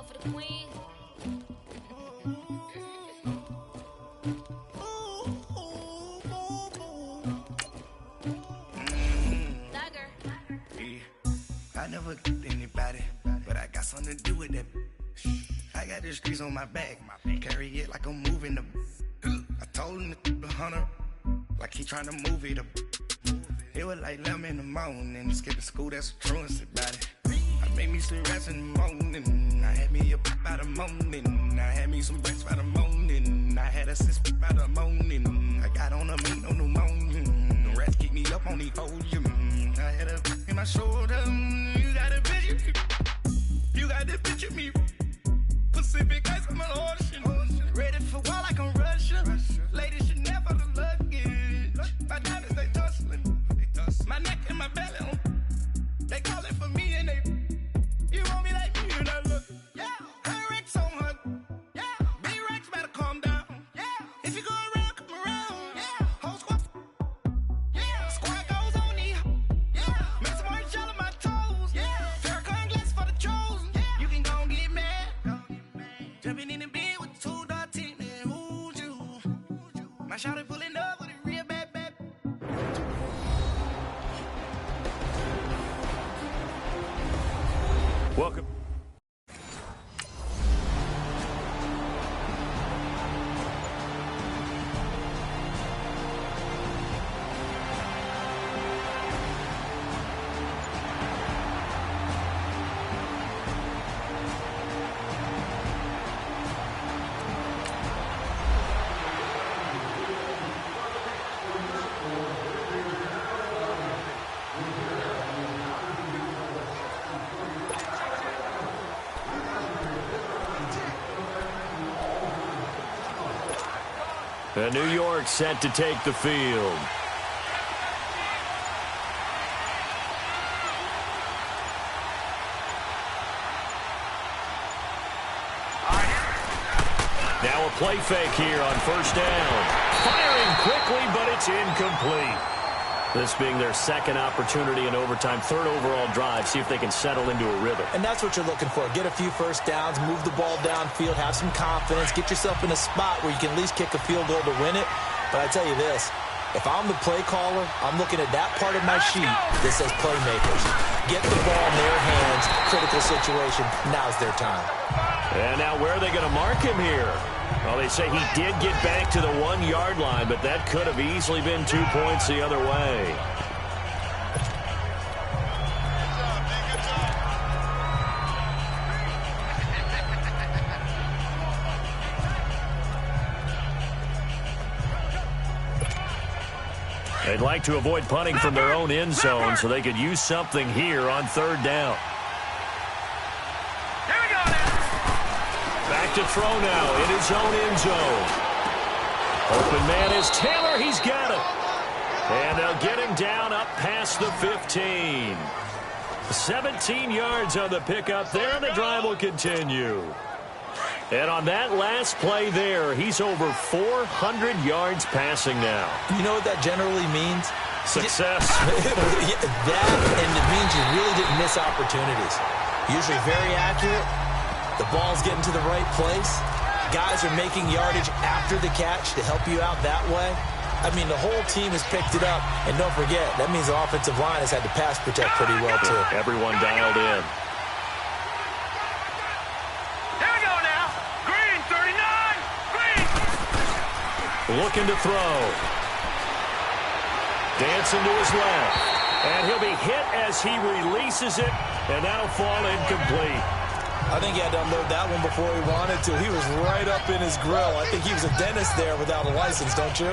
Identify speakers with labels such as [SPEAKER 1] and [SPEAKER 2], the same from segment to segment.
[SPEAKER 1] floor for the queen.
[SPEAKER 2] I never anybody, but I got something to do with that. I got the streets on my back, carry it like I'm moving the. I told him the 100, like he trying to move it up. It was like 11 in the morning, skipping school, that's a truancy about it. I made me some rats in the morning, I had me a pop by the morning, I had me some breaks by the morning, I had a sis by the morning, I got on a meat, no pneumonia, the rats keep me up on the podium, I had a in my shoulder, you got a picture, you got the picture me, Pacific ice on my ocean, ready for war like I'm Russia, ladies should never the luggage, my diamonds they tussling, my neck and my belly, they call it for me and they, you want me like me and I look, yeah, her Rex on her, yeah, B-Rex better calm down, yeah, if you go around, come around, yeah, whole squad, yeah, squad goes on the, yeah, make some orange gel on my toes, yeah, Farrakhan glass for the chosen, yeah, you can go and get mad, jumping in the bed with the 2 dot team, and who's you, my shawty pulling up with a real bad.
[SPEAKER 3] Welcome. And New York set to take the field. Now a play fake here on first down. Firing quickly, but it's incomplete. This being their second opportunity in overtime, third overall drive. See if they can settle into a rhythm.
[SPEAKER 4] And that's what you're looking for. Get a few first downs, move the ball downfield, have some confidence, get yourself in a spot where you can at least kick a field goal to win it. But I tell you this, if I'm the play caller, I'm looking at that part of my sheet that says playmakers. Get the ball in their hands, critical situation, now's their time.
[SPEAKER 3] And now where are they going to mark him here? Well, they say he did get back to the 1-yard line, but that could have easily been 2 points the other way. They'd like to avoid punting from their own end zone so they could use something here on third down. Back to throw now in his own end zone. Open man is Taylor. He's got it. And they'll get him down up past the 15. 17 yards on the pickup there, and the drive will continue. And on that last play there, he's over 400 yards passing now.
[SPEAKER 4] You know what that generally means?
[SPEAKER 3] Success.
[SPEAKER 4] That, and it means you really didn't miss opportunities. Usually very accurate. The ball's getting to the right place. Guys are making yardage after the catch to help you out that way. I mean, the whole team has picked it up. And don't forget, that means the offensive line has had to pass protect pretty well, too.
[SPEAKER 3] Everyone dialed in.
[SPEAKER 5] Here we go now. Green, 39. Green.
[SPEAKER 3] Looking to throw. Dancing to his left. And he'll be hit as he releases it. And that'll fall incomplete.
[SPEAKER 4] I think he had to unload that one before he wanted to. He was right up in his grill. I think he was a dentist there without a license, don't you?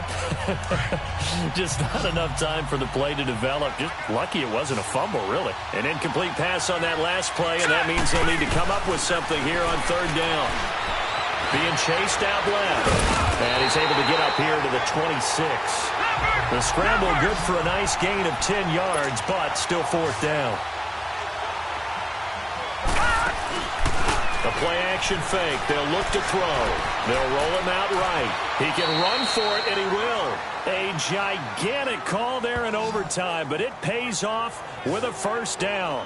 [SPEAKER 3] Just not enough time for the play to develop. Just lucky it wasn't a fumble, really. An incomplete pass on that last play, and that means they'll need to come up with something here on third down. Being chased out left. And he's able to get up here to the 26. The scramble good for a nice gain of 10 yards, but still fourth down. A play-action fake. They'll look to throw. They'll roll him out right. He can run for it, and he will. A gigantic call there in overtime, but it pays off with a first down.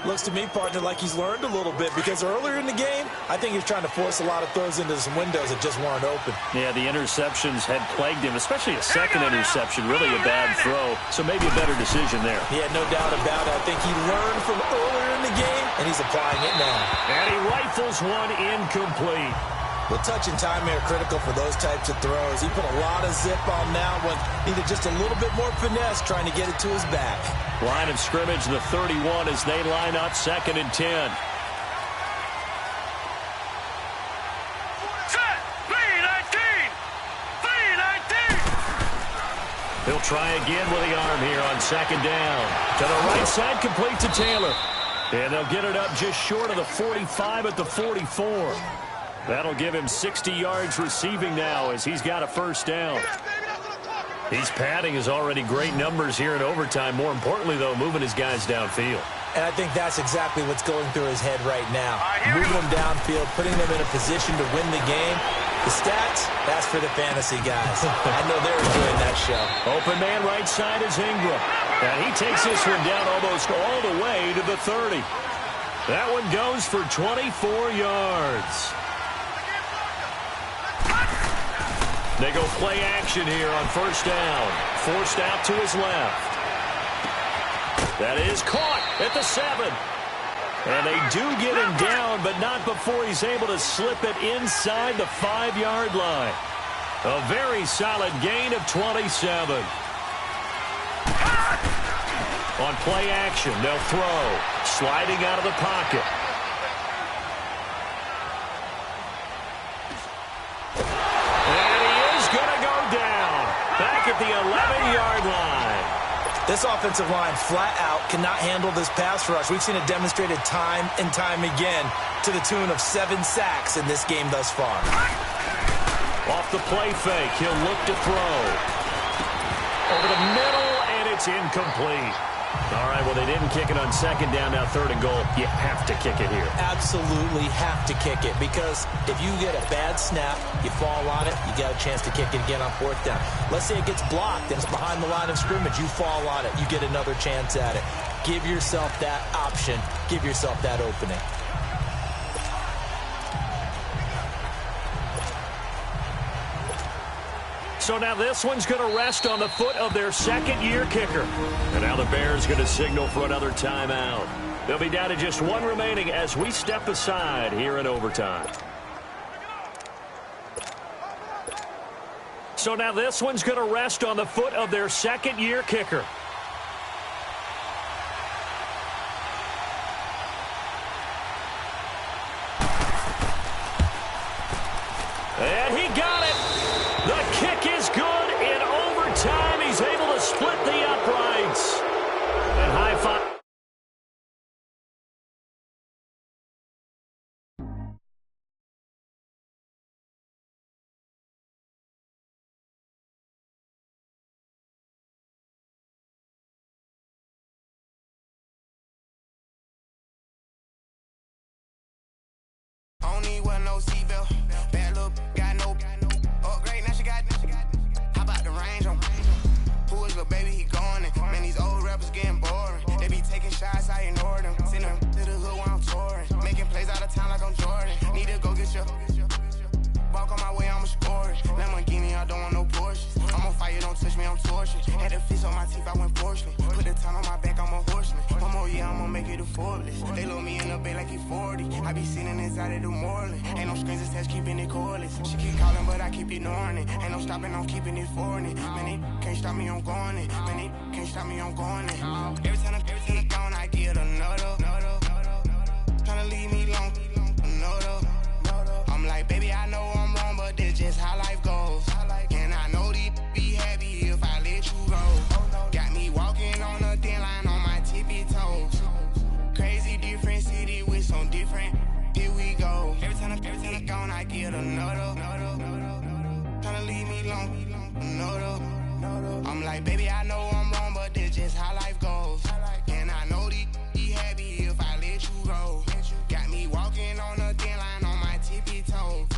[SPEAKER 4] Looks to me, partner, like he's learned a little bit, because earlier in the game, I think he was trying to force a lot of throws into some windows that just weren't open.
[SPEAKER 3] Yeah, the interceptions had plagued him, especially a second interception, really a bad throw, so maybe a better decision there.
[SPEAKER 4] Yeah, no doubt about it. I think he learned from earlier in the game, and he's applying it now.
[SPEAKER 3] And he rifles one incomplete.
[SPEAKER 4] Well, touch and time are critical for those types of throws. He put a lot of zip on that one. Needed just a little bit more finesse trying to get it to his back.
[SPEAKER 3] Line of scrimmage, the 31 as they line up 2nd and 10.
[SPEAKER 5] Set! 3-19! 3-19!
[SPEAKER 3] He'll try again with the arm here on 2nd down. To the right side, complete to Taylor. And they'll get it up just short of the 45 at the 44. That'll give him 60 yards receiving now as he's got a first down. He's padding his already great numbers here in overtime. More importantly, though, moving his guys downfield.
[SPEAKER 4] And I think that's exactly what's going through his head right now. Moving them downfield, putting them in a position to win the game. The stats, that's for the fantasy guys. I know they're enjoying that show.
[SPEAKER 3] Open man right side is Ingram. And he takes this one down almost all the way to the 30. That one goes for 24 yards. They go play action here on first down. Forced out to his left. That is caught at the 7. And they do get him down, but not before he's able to slip it inside the 5-yard line. A very solid gain of 27. On play action, they'll throw. Sliding out of the pocket. Back at the 11-yard line.
[SPEAKER 4] This offensive line flat out cannot handle this pass rush. We've seen it demonstrated time and time again to the tune of 7 sacks in this game thus far.
[SPEAKER 3] Off the play fake, he'll look to throw. Over the middle, and it's incomplete. All right, well, they didn't kick it on 2nd down, now 3rd and goal. You have to kick it here.
[SPEAKER 4] Absolutely have to kick it, because if you get a bad snap, you fall on it, you got a chance to kick it again on 4th down. Let's say it gets blocked and it's behind the line of scrimmage. You fall on it, you get another chance at it. Give yourself that option. Give yourself that opening.
[SPEAKER 3] So now this one's going to rest on the foot of their 2nd-year kicker. And now the Bears going to signal for another timeout. They'll be down to just 1 remaining as we step aside here in overtime. So now this one's going to rest on the foot of their 2nd-year kicker. And he got it. The kick is good in overtime. He's able to split the uprights. And high five.
[SPEAKER 2] Only wear no seatbelt. Bad look, got no upgrade. Now she got. How about the range on? Who is the baby? He going in. Man, these old rappers getting boring. They be taking shots, I ignore them. Send them to the hood while I'm touring. Making plays out of town like I'm Jordan. Need to go get your. Walk on my way, I'ma score it. Lamborghini, I don't want no Porsches. I'm on fire, don't touch me, I'm tortured. Had the fish on my teeth, I went porcelain. Put the town on my back, I'm a horseman. One more year, I'ma make it a Forbes. They load me in the bay like he 40. I be sitting inside of the Moreland. Ain't no screens attached, keeping it cordless. She keep calling, but I keep ignoring it. Ain't no stopping, I'm keeping it foreign. Man, they can't stop me, I'm going it. Man, they can't stop me, I'm going it. Every time he gone, I get another. Tryna leave me long, another. I'm like, baby, I know I'm wrong, but this just how life goes. And I know these be happy if I let you go. Got me walking on a thin line on my tippy toes. Crazy different city with some different. Here we go. Every time he gone, I get another. Tryna leave me long, another. I'm like, baby, I know I'm wrong, but this just how life goes. And I know these be happy if I let you go. Got me walking on a thin line on my tippy toes.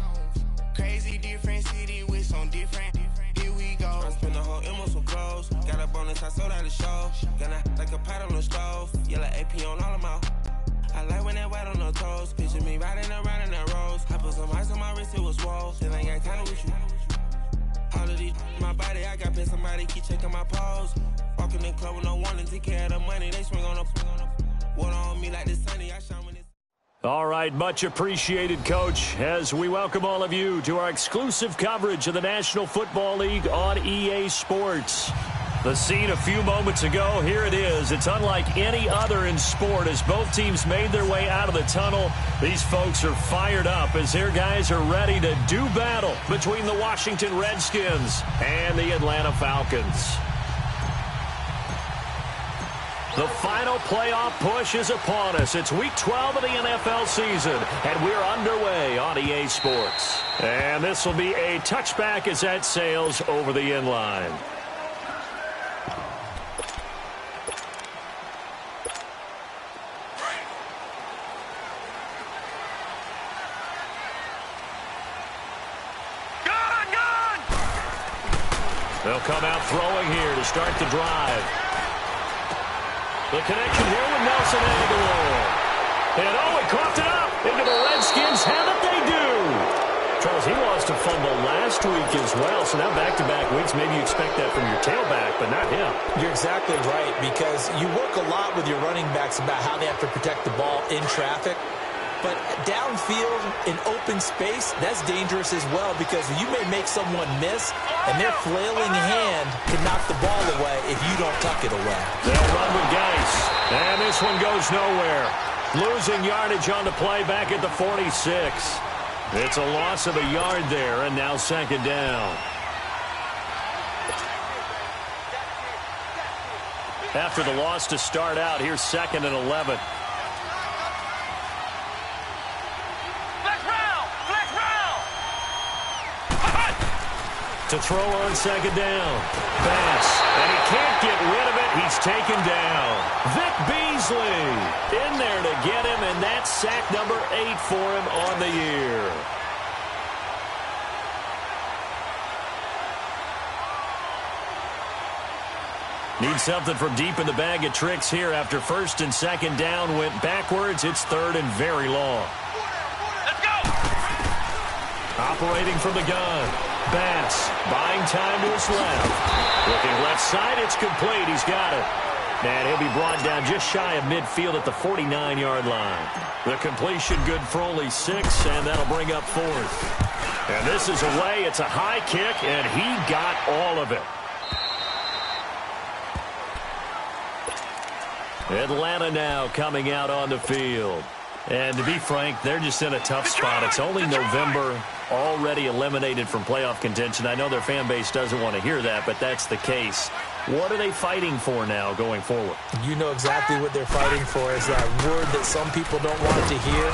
[SPEAKER 2] Crazy different city with some different. Here we go.
[SPEAKER 1] I spent the whole M on some clothes. Got a bonus, I sold out the show. Gonna like a pot on the stove. Yellow AP on all of my. I like when that white on the toes. Picture me riding around in that rose. I put some ice on my wrist, it was swole. Still ain't got time with you. All of these my body, I got pissed. Somebody keep checking my pose. Walking in the club with no warnings. Take care of the money. They swing on the water on me like the sunny. I shine when it's.
[SPEAKER 3] All right, much appreciated, Coach, as we welcome all of you to our exclusive coverage of the National Football League on EA Sports. The scene a few moments ago, here it is. It's unlike any other in sport as both teams made their way out of the tunnel. These folks are fired up as their guys are ready to do battle between the Washington Redskins and the Atlanta Falcons. The final playoff push is upon us. It's Week 12 of the NFL season, and we're underway on EA Sports. And this will be a touchback as that sails over the end line. They'll come out throwing here to start the drive. The connection here with Nelson Agholor. And he coughed it up into the Redskins. Haven't they do? Charles, he lost a fumble last week as well. So now back-to-back weeks, maybe you expect that from your tailback, but not him.
[SPEAKER 4] You're exactly right, because you work a lot with your running backs about how they have to protect the ball in traffic. But downfield in open space, that's dangerous as well, because you may make someone miss, and their flailing hand can knock the ball away if you don't tuck it away.
[SPEAKER 3] They'll run with Geis, and this one goes nowhere. Losing yardage on the play back at the 46. It's a loss of a yard there, and now second down. After the loss to start out, here's 2nd and 11. To throw on second down. Bass. And he can't get rid of it. He's taken down. Vic Beasley in there to get him, and that's sack number 8 for him on the year. Need something from deep in the bag of tricks here after 1st and 2nd down went backwards. It's 3rd and very long.
[SPEAKER 5] Let's go!
[SPEAKER 3] Operating from the gun. Bass buying time to his left. Looking left side, it's complete. He's got it. And he'll be brought down just shy of midfield at the 49-yard line. The completion good for only 6, and that'll bring up 4th. And this is away. It's a high kick, and he got all of it. Atlanta now coming out on the field. And to be frank, they're just in a tough spot. It's only November, already eliminated from playoff contention. I know their fan base doesn't want to hear that, but that's the case. What are they fighting for now going forward?
[SPEAKER 4] You know exactly what they're fighting for. Is that word that some people don't want to hear,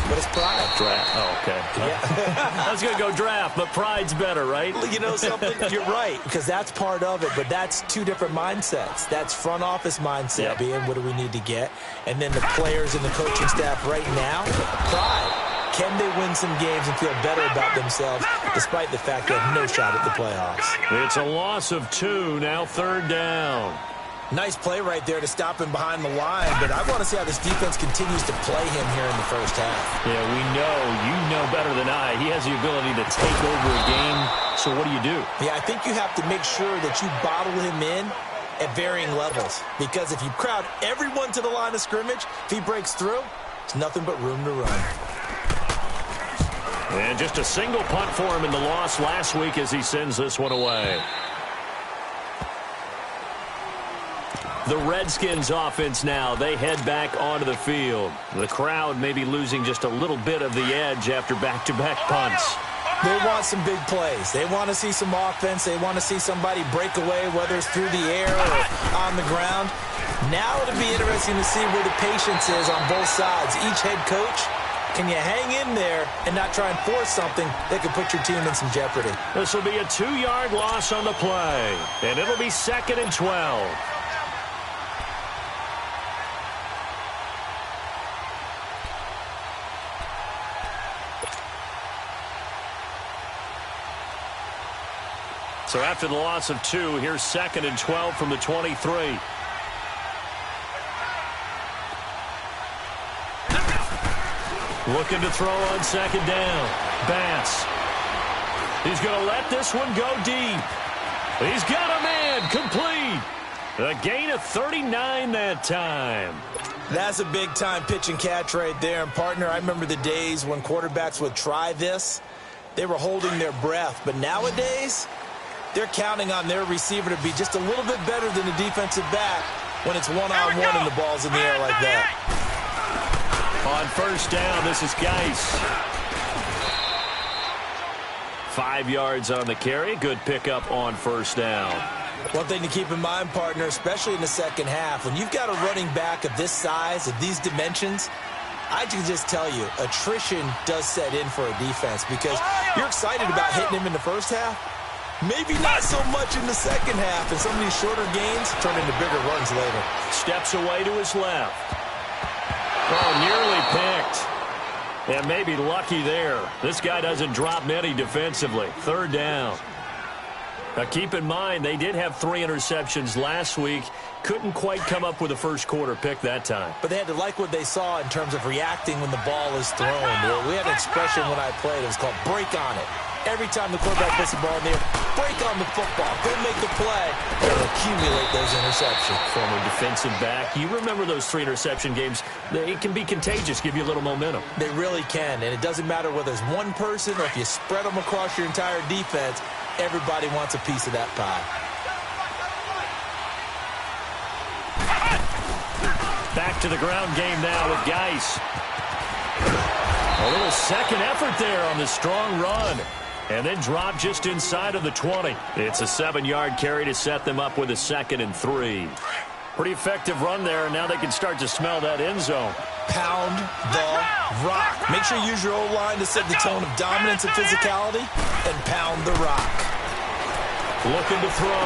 [SPEAKER 4] but it's pride.
[SPEAKER 3] Draft. Oh, okay. Yeah. I was going to go draft, but pride's better, right?
[SPEAKER 4] You know something? You're right, because that's part of it, but that's two different mindsets. That's front office mindset, being what do we need to get, and then the players and the coaching staff right now, pride. Can they win some games and feel better about themselves despite the fact they have no shot at the playoffs?
[SPEAKER 3] It's a loss of 2, now 3rd down.
[SPEAKER 4] Nice play right there to stop him behind the line, but I want to see how this defense continues to play him here in the first half.
[SPEAKER 3] Yeah, you know better than I. He has the ability to take over a game, so what do?
[SPEAKER 4] Yeah, I think you have to make sure that you bottle him in at varying levels, because if you crowd everyone to the line of scrimmage, if he breaks through, it's nothing but room to run.
[SPEAKER 3] And just a single punt for him in the loss last week as he sends this one away. The Redskins offense now, they head back onto the field. The crowd may be losing just a little bit of the edge after back-to-back punts.
[SPEAKER 4] They want some big plays. They want to see some offense. They want to see somebody break away, whether it's through the air or on the ground. Now it'll be interesting to see where the patience is on both sides. Each head coach, can you hang in there and not try and force something that could put your team in some jeopardy?
[SPEAKER 3] This will be a 2-yard loss on the play, and it'll be 2nd and 12. So after the loss of 2, here's 2nd and 12 from the 23. Looking to throw on second down. Bass. He's going to let this one go deep. He's got a man. Complete. A gain of 39 that time.
[SPEAKER 4] That's a big-time pitch and catch right there. And, partner, I remember the days when quarterbacks would try this. They were holding their breath. But nowadays, they're counting on their receiver to be just a little bit better than the defensive back when it's one-on-one and the ball's in the air like that.
[SPEAKER 3] On first down, this is Geis. 5 yards on the carry. Good pickup on first down.
[SPEAKER 4] One thing to keep in mind, partner, especially in the second half, when you've got a running back of this size, of these dimensions, I can just tell you, attrition does set in for a defense because you're excited about hitting him in the first half. Maybe not so much in the second half, and some of these shorter gains turn into bigger runs later.
[SPEAKER 3] Steps away to his left. Oh, nearly picked. And maybe lucky there. This guy doesn't drop many defensively. Third down. Now, keep in mind, they did have 3 interceptions last week. Couldn't quite come up with a first quarter pick that time.
[SPEAKER 4] But they had to like what they saw in terms of reacting when the ball is thrown. We had an expression when I played. It was called break on it. Every time the quarterback puts the ball in the air, break on the football. Go make the play. They'll accumulate those interceptions.
[SPEAKER 3] Former defensive back. You remember those 3 interception games. It can be contagious, give you a little momentum.
[SPEAKER 4] They really can, and it doesn't matter whether it's one person or if you spread them across your entire defense. Everybody wants a piece of that pie.
[SPEAKER 3] Back to the ground game now with Geis. A little second effort there on the strong run. And then drop just inside of the 20. It's a 7-yard carry to set them up with a 2nd and 3. Pretty effective run there, and now they can start to smell that end zone.
[SPEAKER 4] Pound the rock. Make sure you use your O-line to set the tone of dominance and physicality, and pound the rock.
[SPEAKER 3] Looking to throw.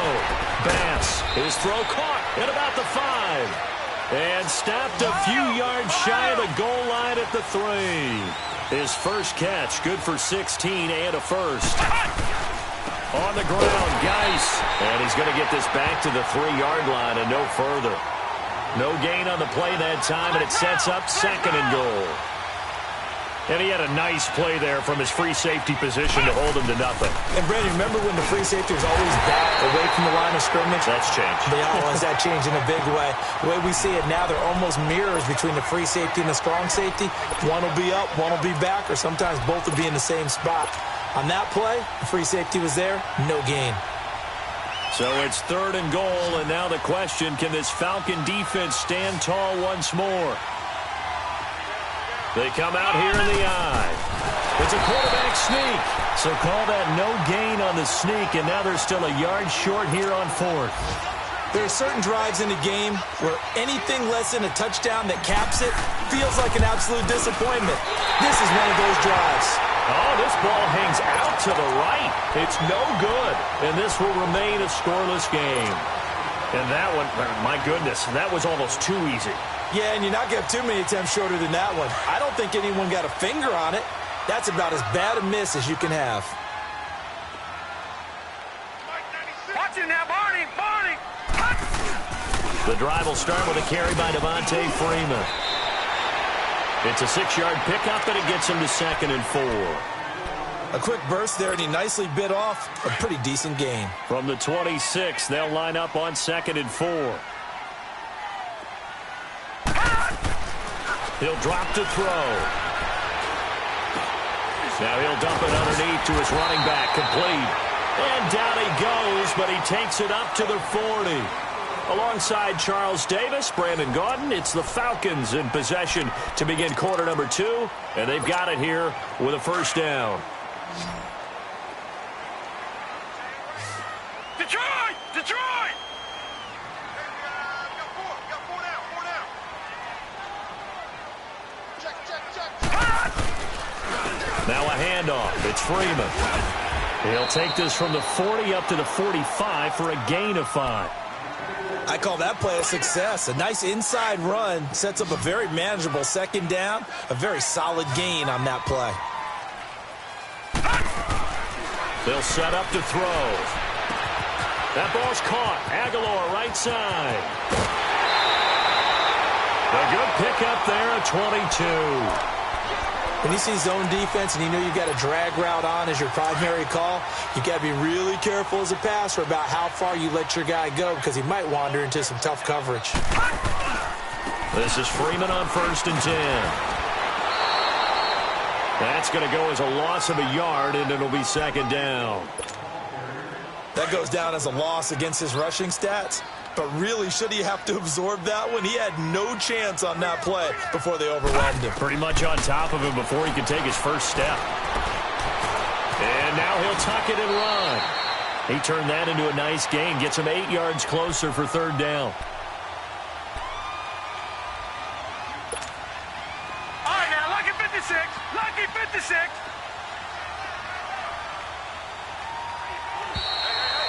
[SPEAKER 3] Bass. His throw caught at about the 5. And stopped a few yards shy of the goal line at the 3. His first catch, good for 16 and a first. On the ground, Geis. And he's going to get this back to the 3-yard line and no further. No gain on the play that time, and it sets up 2nd and goal. And he had a nice play there from his free safety position to hold him to nothing.
[SPEAKER 4] And, Brandon, remember when the free safety was always back away from the line of scrimmage?
[SPEAKER 3] That's changed.
[SPEAKER 4] They always that changed in a big way. The way we see it now, they're almost mirrors between the free safety and the strong safety. One will be up, one will be back, or sometimes both will be in the same spot. On that play, the free safety was there, no gain.
[SPEAKER 3] So it's 3rd and goal, and now the question, can this Falcon defense stand tall once more? They come out here in the eye. It's a quarterback sneak. So call that no gain on the sneak, and now they're still a yard short here on 4th.
[SPEAKER 4] There are certain drives in the game where anything less than a touchdown that caps it feels like an absolute disappointment. This is one of those drives.
[SPEAKER 3] Oh, this ball hangs out to the right. It's no good, and this will remain a scoreless game. And that one, my goodness, that was almost too easy.
[SPEAKER 4] Yeah, and you're not going to have too many attempts shorter than that one. I don't think anyone got a finger on it. That's about as bad a miss as you can have.
[SPEAKER 5] Watch it now, Barney! Barney!
[SPEAKER 3] The drive will start with a carry by Devontae Freeman. It's a 6-yard pickup, and it gets him to 2nd and 4.
[SPEAKER 4] A quick burst there, and he nicely bit off a pretty decent gain.
[SPEAKER 3] From the 26, they'll line up on 2nd and 4. He'll drop to throw. Now he'll dump it underneath to his running back, complete. And down he goes, but he takes it up to the 40. Alongside Charles Davis, Brandon Gaudin, it's the Falcons in possession to begin quarter number 2, and they've got it here with a first down.
[SPEAKER 5] Detroit! Detroit!
[SPEAKER 3] Now a handoff. It's Freeman. He'll take this from the 40 up to the 45 for a gain of 5.
[SPEAKER 4] I call that play a success. A nice inside run sets up a very manageable 2nd down. A very solid gain on that play.
[SPEAKER 3] They'll set up to throw. That ball's caught. Aguilar right side. A good pickup there at 22.
[SPEAKER 4] When you see zone defense and you know you've got a drag route on as your primary call, you've got to be really careful as a passer about how far you let your guy go because he might wander into some tough coverage.
[SPEAKER 3] This is Freeman on 1st and 10. That's going to go as a loss of a yard, and it'll be 2nd down.
[SPEAKER 4] That goes down as a loss against his rushing stats. But really, should he have to absorb that one? He had no chance on that play before they overwhelmed him.
[SPEAKER 3] Pretty much on top of him before he could take his first step. And now he'll tuck it and run. He turned that into a nice gain. Gets him 8 yards closer for 3rd down.
[SPEAKER 5] All right, now, lucky 56. Lucky 56.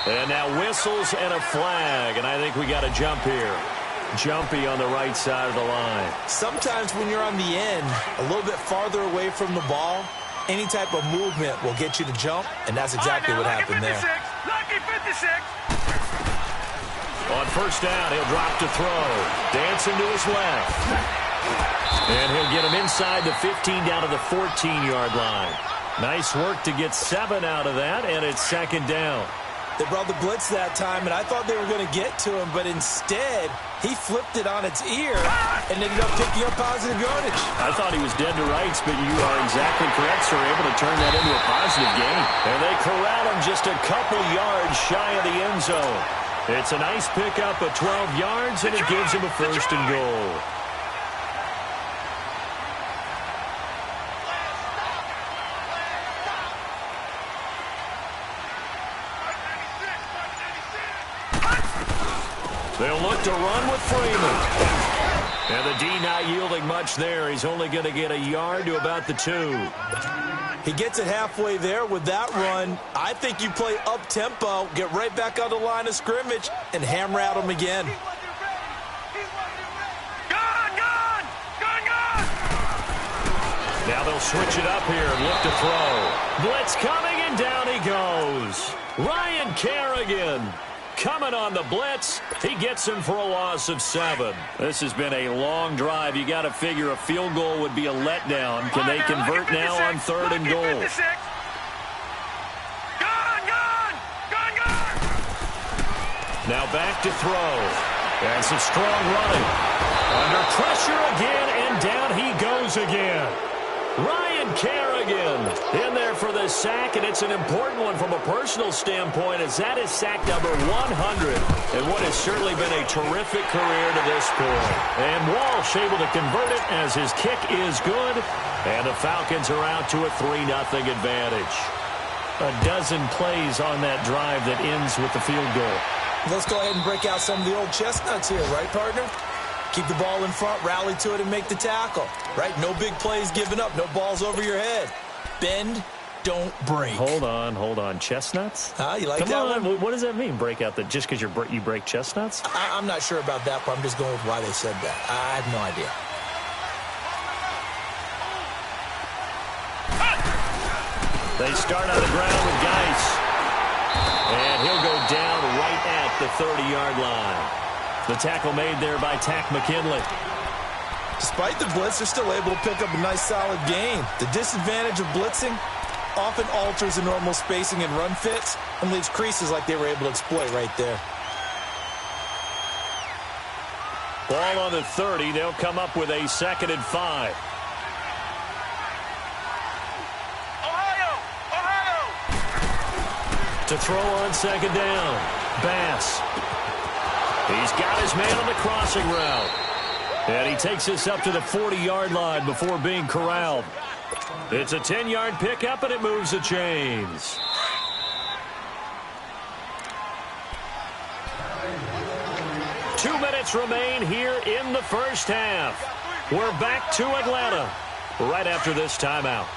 [SPEAKER 3] And now whistles and a flag, and I think we got a jump here. Jumpy on the right side of the line.
[SPEAKER 4] Sometimes when you're on the end, a little bit farther away from the ball, any type of movement will get you to jump, and that's exactly what happened there.
[SPEAKER 5] Lucky 56.
[SPEAKER 3] On 1st down, he'll drop to throw. Dancing to his left. And he'll get him inside the 15 down to the 14-yard line. Nice work to get 7 out of that, and it's 2nd down.
[SPEAKER 4] They brought the blitz that time, and I thought they were going to get to him, but instead, he flipped it on its ear and ended up picking up positive yardage.
[SPEAKER 3] I thought he was dead to rights, but you are exactly correct, sir. Able to turn that into a positive gain. And they corral him just a couple yards shy of the end zone. It's a nice pickup of 12 yards, and it gives him a 1st and goal. They'll look to run with Freeman. And the D not yielding much there. He's only going to get a yard to about the 2.
[SPEAKER 4] He gets it halfway there with that run. I think you play up-tempo, get right back on the line of scrimmage, and hammer at him again.
[SPEAKER 5] Gone!
[SPEAKER 3] Now they'll switch it up here and look to throw. Blitz coming, and down he goes. Ryan Kerrigan coming on the blitz. He gets him for a loss of 7. This has been a long drive. You got to figure a field goal would be a letdown. Can they convert now on 3rd and goal?
[SPEAKER 5] Gone!
[SPEAKER 3] Now back to throw. And some strong running. Under pressure again, and down he goes again. Ryan Kerrigan in there for the sack, and it's an important one from a personal standpoint, as that is sack number 100 and what has certainly been a terrific career to this point. And Walsh able to convert it as his kick is good, and the Falcons are out to a 3-0 advantage. A dozen plays on that drive that ends with the field goal.
[SPEAKER 4] Let's go ahead and break out some of the old chestnuts here, right, partner? Keep the ball in front, rally to it, and make the tackle. Right? No big plays given up. No balls over your head. Bend, don't break.
[SPEAKER 3] Hold on. Chestnuts?
[SPEAKER 4] You like
[SPEAKER 3] Come
[SPEAKER 4] that
[SPEAKER 3] on.
[SPEAKER 4] one?
[SPEAKER 3] What does that mean, break out? Just because you break chestnuts?
[SPEAKER 4] I'm not sure about that, but I'm just going with why they said that. I have no idea.
[SPEAKER 3] They start on the ground with Geis. And he'll go down right at the 30-yard line. The tackle made there by Tack McKinley.
[SPEAKER 4] Despite the blitz, they're still able to pick up a nice solid gain. The disadvantage of blitzing often alters the normal spacing and run fits and leaves creases like they were able to exploit right there.
[SPEAKER 3] Ball on the 30. They'll come up with a 2nd and 5.
[SPEAKER 5] Ohio!
[SPEAKER 3] To throw on 2nd down. Bass. He's got his man on the crossing route. And he takes this up to the 40-yard line before being corralled. It's a 10-yard pickup, and it moves the chains. Two minutes remain here in the first half. We're back to Atlanta right after this timeout.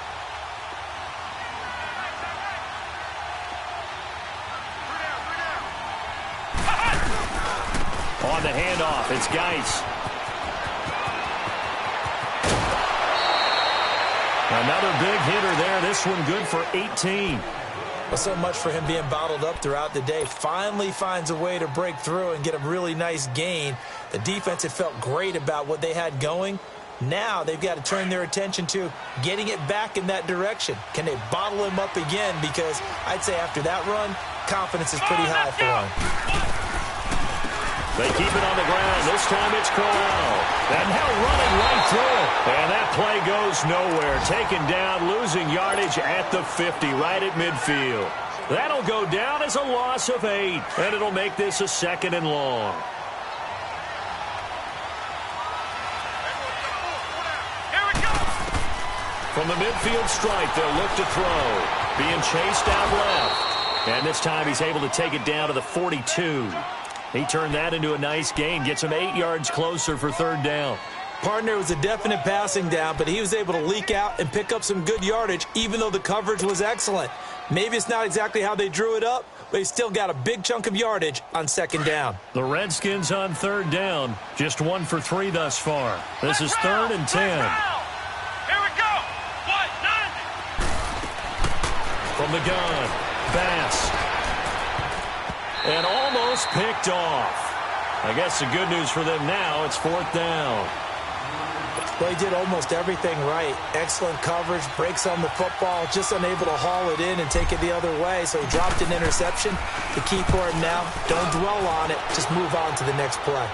[SPEAKER 3] On the handoff, it's Geis. Another big hitter there. This one good for 18.
[SPEAKER 4] Well, so much for him being bottled up throughout the day. Finally finds a way to break through and get a really nice gain. The defense had felt great about what they had going, Now they've got to turn their attention to getting it back in that direction. Can they bottle him up again? Because I'd say after that run, confidence is pretty high for him.
[SPEAKER 3] They keep it on the ground. This time it's Crowell. And now running right through it. And that play goes nowhere. Taken down, losing yardage at the 50, right at midfield. That'll go down as a loss of 8. And it'll make this a 2nd and long. From the midfield stripe, they'll look to throw. Being chased out left. And this time he's able to take it down to the 42. He turned that into a nice gain. Gets him 8 yards closer for 3rd down.
[SPEAKER 4] Partner was a definite passing down, but he was able to leak out and pick up some good yardage, even though the coverage was excellent. Maybe it's not exactly how they drew it up, but he still got a big chunk of yardage on 2nd down.
[SPEAKER 3] The Redskins on 3rd down. Just 1 for 3 thus far. This is 3rd and 10. From the gun, Bass. And almost picked off. I guess the good news for them now, it's 4th down.
[SPEAKER 4] Well, he did almost everything right. Excellent coverage, breaks on the football, just unable to haul it in and take it the other way. So he dropped an interception. The key for him now, don't dwell on it. Just move on to the next play.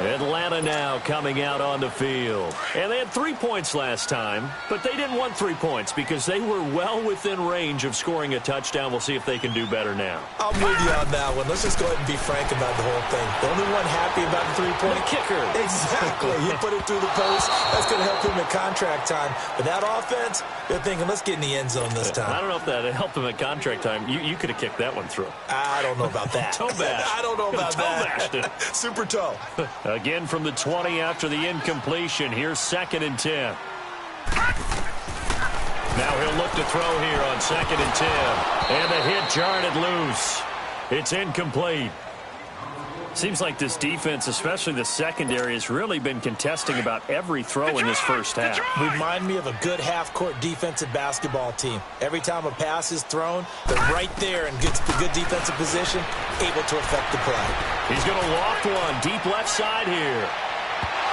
[SPEAKER 3] Atlanta now coming out on the field. And they had 3 points last time, but they didn't want 3 points because they were well within range of scoring a touchdown. We'll see if they can do better now.
[SPEAKER 4] I'm with you on that one. Let's just go ahead and be frank about the whole thing. The only one happy about the 3-point
[SPEAKER 3] kicker.
[SPEAKER 4] Exactly. He put it through the post. That's going to help him at contract time. But that offense, they're thinking, let's get in the end zone this time.
[SPEAKER 3] I don't know if that helped him at contract time. You could have kicked that one through.
[SPEAKER 4] I don't know about that.
[SPEAKER 3] Toe bash.
[SPEAKER 4] I don't know about that.
[SPEAKER 3] Toe bashed it.
[SPEAKER 4] Super toe.
[SPEAKER 3] Again from the 20 after the incompletion. Here's 2nd and 10. Now he'll look to throw here on 2nd and 10. And the hit jarred it loose. It's incomplete. Seems like this defense, especially the secondary, has really been contesting about every throw in this first half.
[SPEAKER 4] Remind me of a good half-court defensive basketball team. Every time a pass is thrown, they're right there in good defensive position, able to affect the play.
[SPEAKER 3] He's going to loft one deep left side here.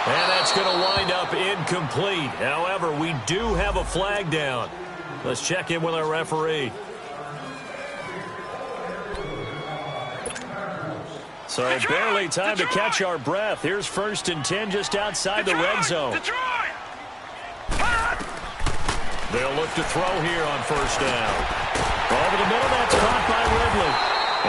[SPEAKER 3] And that's going to wind up incomplete. However, we do have a flag down. Let's check in with our referee. So barely time to catch our breath. Here's 1st and 10 just outside the red zone. They'll look to throw here on 1st down. Over the middle, that's caught by Ridley.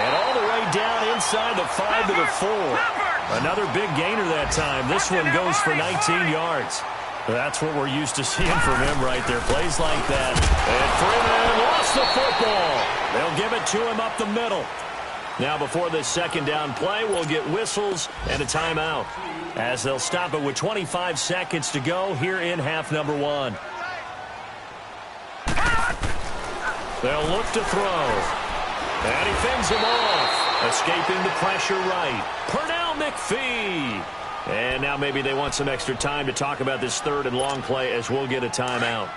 [SPEAKER 3] And all the way down inside the 5 to the 4. Another big gainer that time. This one goes for 19 yards. That's what we're used to seeing from him right there. Plays like that. And Freeman lost the football. They'll give it to him up the middle. Now before this 2nd down play, we'll get whistles and a timeout as they'll stop it with 25 seconds to go here in half number 1. They'll look to throw. And he fends him off. Escaping the pressure right. Pernell McPhee. And now maybe they want some extra time to talk about this 3rd and long play as we'll get a timeout.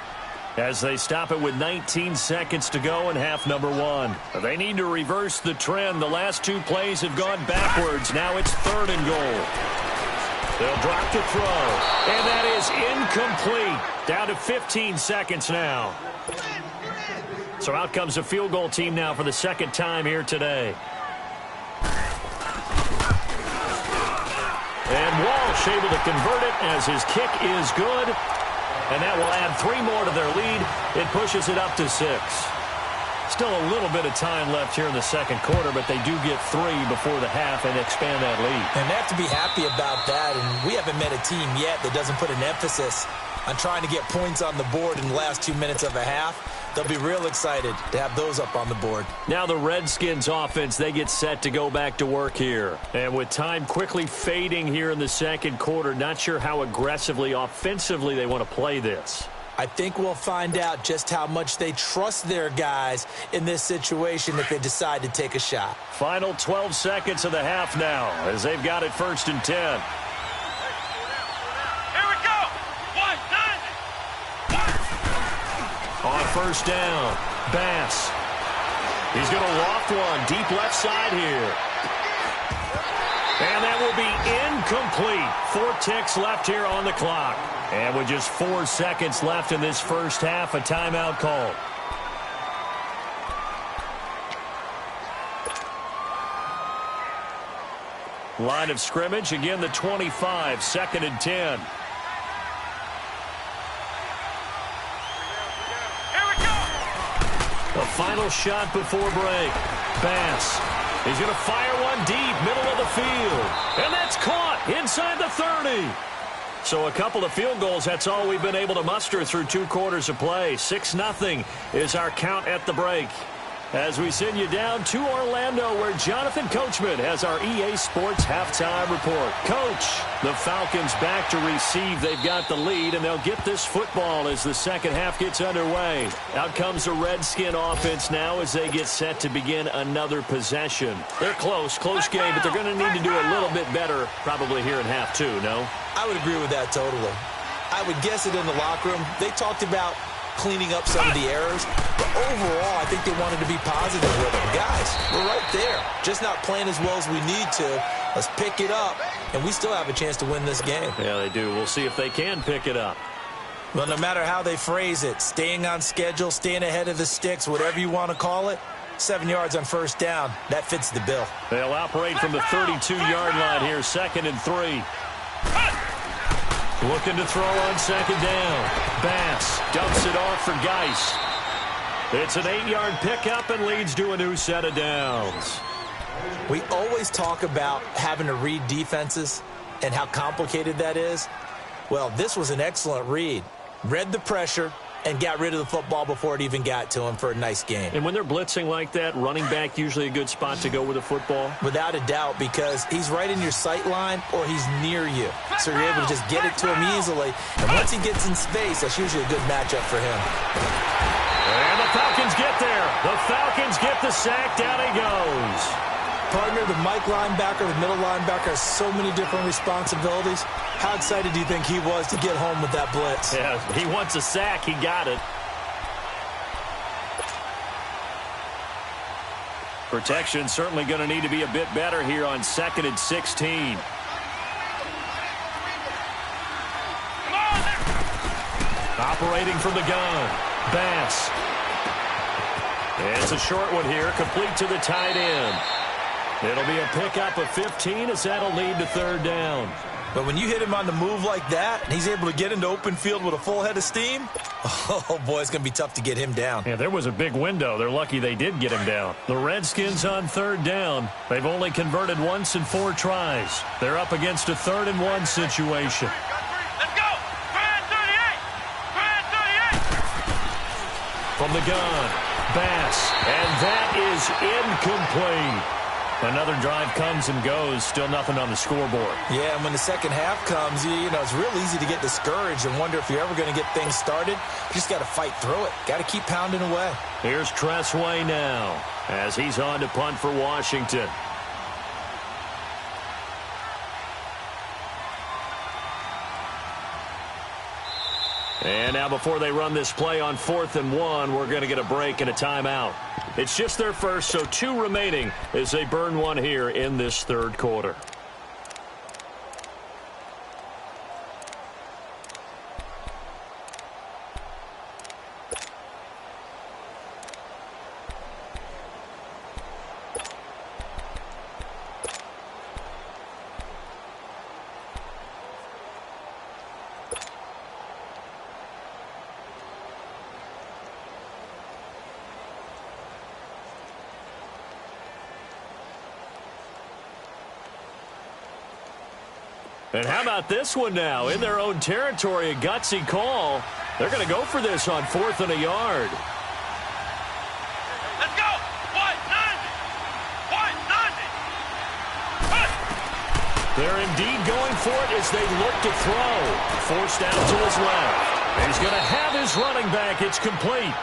[SPEAKER 3] As they stop it with 19 seconds to go in half number 1. They need to reverse the trend. The last 2 plays have gone backwards. Now it's 3rd and goal. They'll drop the throw. And that is incomplete. Down to 15 seconds now. So out comes a field goal team now for the 2nd time here today. And Walsh able to convert it as his kick is good. And that will add 3 more to their lead. It pushes it up to 6. Still a little bit of time left here in the 2nd quarter, but they do get 3 before the half and expand that lead.
[SPEAKER 4] And they have to be happy about that. And we haven't met a team yet that doesn't put an emphasis on trying to get points on the board in the last 2 minutes of a half. They'll be real excited to have those up on the board.
[SPEAKER 3] Now the Redskins offense, they get set to go back to work here. And with time quickly fading here in the 2nd quarter, not sure how aggressively, offensively they want to play this.
[SPEAKER 4] I think we'll find out just how much they trust their guys in this situation if they decide to take a shot.
[SPEAKER 3] Final 12 seconds of the half now as they've got it 1st and 10. On 1st down, Bass. He's going to loft one deep left side here. And that will be incomplete. 4 ticks left here on the clock. And with just 4 seconds left in this first half, a timeout call. Line of scrimmage, again the 25, 2nd and 10.
[SPEAKER 5] Here we go.
[SPEAKER 3] The final shot before break. Bass. He's going to fire one deep, middle of the field. And that's caught inside the 30. So a couple of field goals, that's all we've been able to muster through 2 quarters of play. 6-0 is our count at the break. As we send you down to Orlando, where Jonathan Coachman has our EA Sports halftime report. Coach, the Falcons back to receive. They've got the lead, and they'll get this football as the second half gets underway. Out comes the Redskin offense now as they get set to begin another possession. They're close game, but they're going to need to do a little bit better probably here in half 2, no?
[SPEAKER 4] I would agree with that totally. I would guess it in the locker room. They talked about cleaning up some of the errors, but overall, I think they wanted to be positive with them. Guys, we're right there, just not playing as well as we need to. Let's pick it up, and we still have a chance to win this game.
[SPEAKER 3] Yeah, they do. We'll see if they can pick it up.
[SPEAKER 4] Well, no matter how they phrase it, staying on schedule, staying ahead of the sticks, whatever you want to call it, 7 yards on first down, that fits the bill.
[SPEAKER 3] They'll operate from the 32-yard line here, 2nd and 3. Looking to throw on 2nd down. Bass dumps it off for Geis. It's an 8-yard pickup and leads to a new set of downs.
[SPEAKER 4] We always talk about having to read defenses and how complicated that is. Well, this was an excellent read. Read the pressure and got rid of the football before it even got to him for a nice game.
[SPEAKER 3] And when they're blitzing like that, running back usually a good spot to go with the football?
[SPEAKER 4] Without a doubt, because he's right in your sight line or he's near you. So you're able to just get it to him easily. And once he gets in space, that's usually a good matchup for him.
[SPEAKER 3] And the Falcons get there. The Falcons get the sack. Down he goes.
[SPEAKER 4] Partner, the Mike linebacker, the middle linebacker has so many different responsibilities. How excited do you think he was to get home with that blitz?
[SPEAKER 3] Yeah, he wants a sack. He got it. Protection certainly going to need to be a bit better here on 2nd and 16. Operating from the gun. Bass. It's a short one here, complete to the tight end. It'll be a pickup of 15 as that'll lead to 3rd down.
[SPEAKER 4] But when you hit him on the move like that, and he's able to get into open field with a full head of steam, oh, boy, it's going to be tough to get him down.
[SPEAKER 3] Yeah, there was a big window. They're lucky they did get him down. The Redskins on 3rd down. They've only converted once in 4 tries. They're up against a 3rd and 1 situation.
[SPEAKER 5] Let's go. 38.
[SPEAKER 3] From the gun, Bass, and that is incomplete. Another drive comes and goes, still nothing on the scoreboard.
[SPEAKER 4] Yeah, and when the second half comes, you know, it's real easy to get discouraged and wonder if you're ever going to get things started. You just got to fight through it. Got to keep pounding away.
[SPEAKER 3] Here's Tressway now as he's on to punt for Washington. And now before they run this play on 4th and 1, we're going to get a break and a timeout. It's just their first, so 2 remaining as they burn one here in this 3rd quarter. And how about this one now? In their own territory, a gutsy call. They're going to go for this on 4th and a yard.
[SPEAKER 5] Let's go. 190.
[SPEAKER 3] They're indeed going for it as they look to throw. Forced out to his left. He's going to have his running back. It's complete.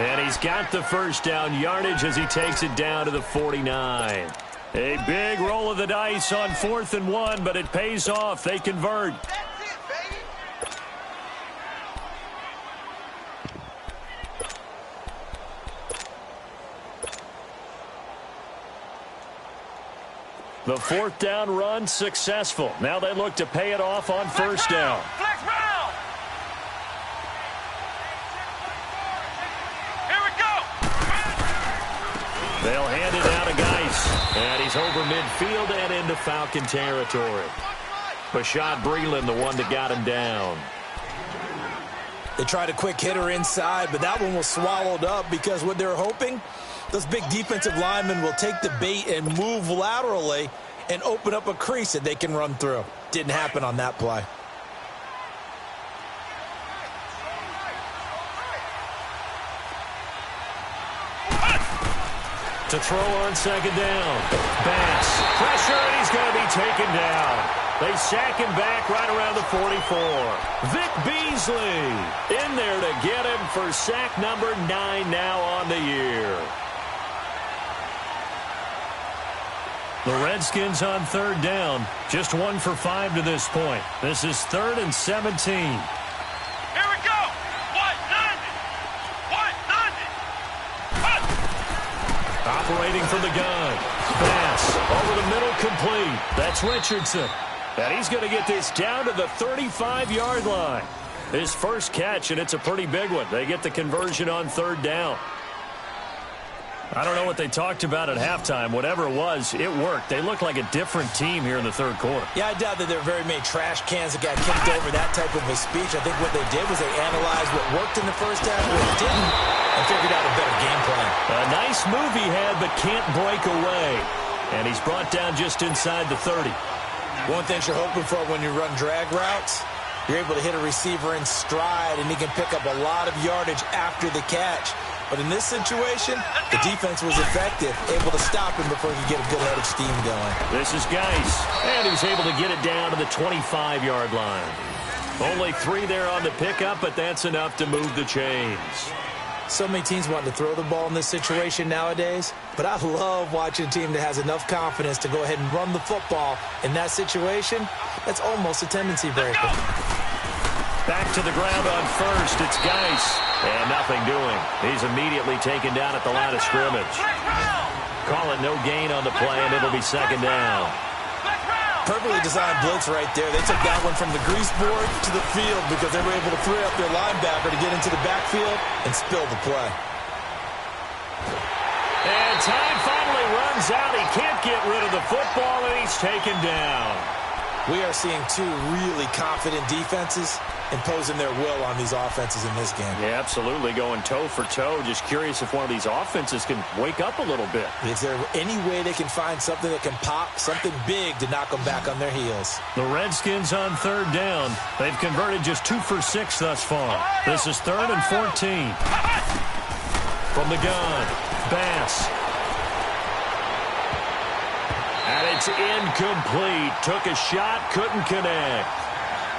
[SPEAKER 3] And he's got the first down yardage as he takes it down to the 49. A big roll of the dice on 4th and 1, but it pays off. They convert. The fourth down run successful. Now they look to pay it off on first down.
[SPEAKER 5] Flex round. Here we go.
[SPEAKER 3] They'll hand it out to Geis. And he's over midfield and into Falcon territory. Bashaud Breeland, the one that got him down.
[SPEAKER 4] They tried a quick hitter inside, but that one was swallowed up because what they're hoping, those big defensive linemen will take the bait and move laterally and open up a crease that they can run through. Didn't happen on that play.
[SPEAKER 3] To throw on second down. Bass. Pressure, and he's going to be taken down. They sack him back right around the 44. Vic Beasley in there to get him for sack number 9 now on the year. The Redskins on third down. Just 1 for 5 to this point. This is 3rd and 17.
[SPEAKER 5] Here we go. 190.
[SPEAKER 3] Operating from the gun. Pass over the middle, complete. That's Richardson. And he's going to get this down to the 35-yard line. His first catch, and it's a pretty big one. They get the conversion on third down. I don't know what they talked about at halftime. Whatever it was, it worked. They looked like a different team here in the third quarter.
[SPEAKER 4] Yeah, I doubt that there are very many trash cans that got kicked over that type of a speech. I think what they did was they analyzed what worked in the first half, what didn't, and figured out a better game plan.
[SPEAKER 3] A nice move he had, but can't break away. And he's brought down just inside the 30.
[SPEAKER 4] One thing you're hoping for when you run drag routes, you're able to hit a receiver in stride, and he can pick up a lot of yardage after the catch. But in this situation, the defense was effective, able to stop him before he could get a good head of steam going.
[SPEAKER 3] This is Geis, and he's able to get it down to the 25-yard line. Only 3 there on the pickup, but that's enough to move the chains.
[SPEAKER 4] So many teams want to throw the ball in this situation nowadays, but I love watching a team that has enough confidence to go ahead and run the football. In that situation, that's almost a tendency breaker.
[SPEAKER 3] Back to the ground on first. It's Geis. And nothing doing. He's immediately taken down at the line of scrimmage. Call it no gain on the play, and it'll be second down.
[SPEAKER 4] Perfectly designed blitz right there. They took that one from the grease board to the field because they were able to free up their linebacker to get into the backfield and spill the play.
[SPEAKER 3] And time finally runs out. He can't get rid of the football, and he's taken down.
[SPEAKER 4] We are seeing 2 really confident defenses imposing their will on these offenses in this game.
[SPEAKER 3] Yeah, absolutely, going toe for toe. Just curious if one of these offenses can wake up a little bit.
[SPEAKER 4] Is there any way they can find something that can pop, something big to knock them back on their heels?
[SPEAKER 3] The Redskins on third down. They've converted just 2 for 6 thus far. This is 3rd and 14. From the gun, Bass. And it's incomplete. Took a shot, couldn't connect.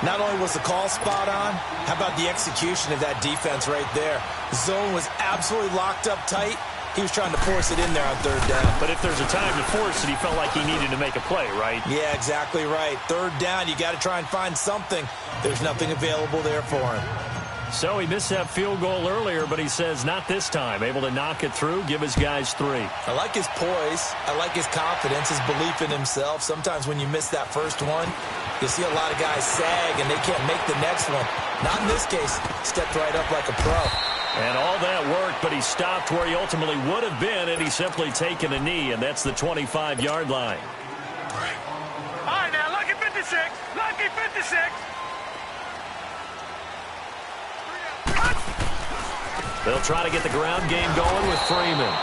[SPEAKER 4] Not only was the call spot on, how about the execution of that defense right there? The zone was absolutely locked up tight. He was trying to force it in there on third down.
[SPEAKER 3] But if there's a time to force it, he felt like he needed to make a play, right?
[SPEAKER 4] Yeah, exactly right. Third down, you got to try and find something. There's nothing available there for him.
[SPEAKER 3] So he missed that field goal earlier, but he says not this time. Able to knock it through, give his guys 3.
[SPEAKER 4] I like his poise. I like his confidence, his belief in himself. Sometimes when you miss that first one, you'll see a lot of guys sag and they can't make the next one. Not in this case. Stepped right up like a pro.
[SPEAKER 3] And all that worked, but he stopped where he ultimately would have been, and he's simply taken a knee, and that's the 25-yard line.
[SPEAKER 5] All right, now, lucky 56. Lucky 56.
[SPEAKER 3] They'll try to get the ground game going with Freeman.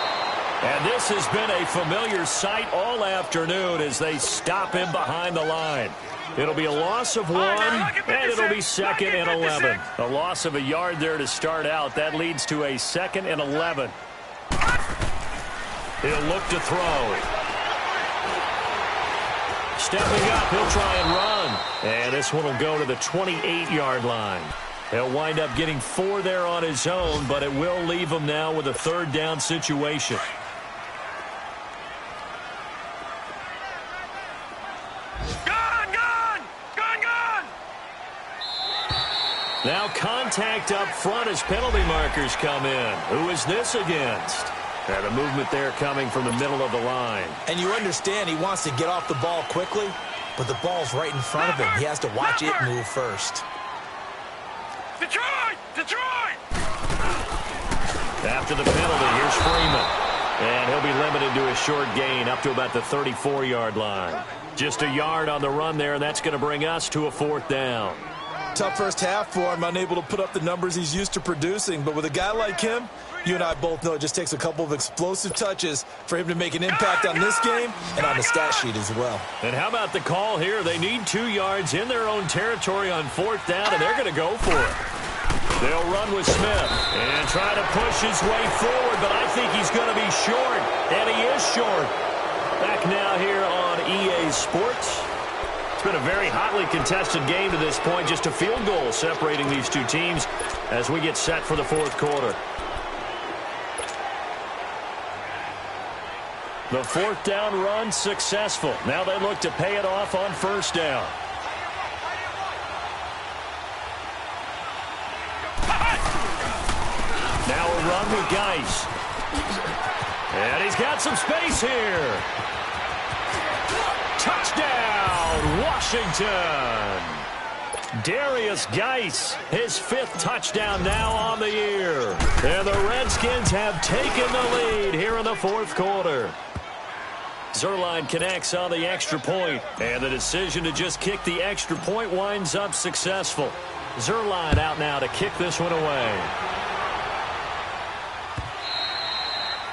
[SPEAKER 3] And this has been a familiar sight all afternoon as they stop him behind the line. It'll be a loss of 1, and it'll be 2nd and 11. A loss of a yard there to start out. That leads to a 2nd and 11. He'll look to throw. Stepping up, he'll try and run. And this one will go to the 28-yard line. He'll wind up getting 4 there on his own, but it will leave him now with a third down situation. Now contact up front as penalty markers come in. Who is this against? And the movement there coming from the middle of the line.
[SPEAKER 4] And you understand he wants to get off the ball quickly, but the ball's right in front of him. He has to watch it move first.
[SPEAKER 5] Detroit! Detroit!
[SPEAKER 3] After the penalty, here's Freeman. And he'll be limited to a short gain up to about the 34-yard line. Just a yard on the run there, and that's going to bring us to a 4th down.
[SPEAKER 4] Tough first half for him, unable to put up the numbers he's used to producing. But with a guy like him, you and I both know it just takes a couple of explosive touches for him to make an impact on this game and on the stat sheet as well.
[SPEAKER 3] And how about the call here? They need 2 yards in their own territory on 4th down, and they're going to go for it. They'll run with Smith and try to push his way forward, but I think he's going to be short, and he is short. Back now here on EA Sports. It's been a very hotly contested game to this point. Just a field goal separating these two teams as we get set for the 4th quarter. The 4th down run successful. Now they look to pay it off on 1st down. Now a run with Geis. And he's got some space here. Touchdown, Washington. Darius Geis, his 5th touchdown now on the year. And the Redskins have taken the lead here in the 4th quarter. Zuerlein connects on the extra point, and the decision to just kick the extra point winds up successful. Zuerlein out now to kick this one away.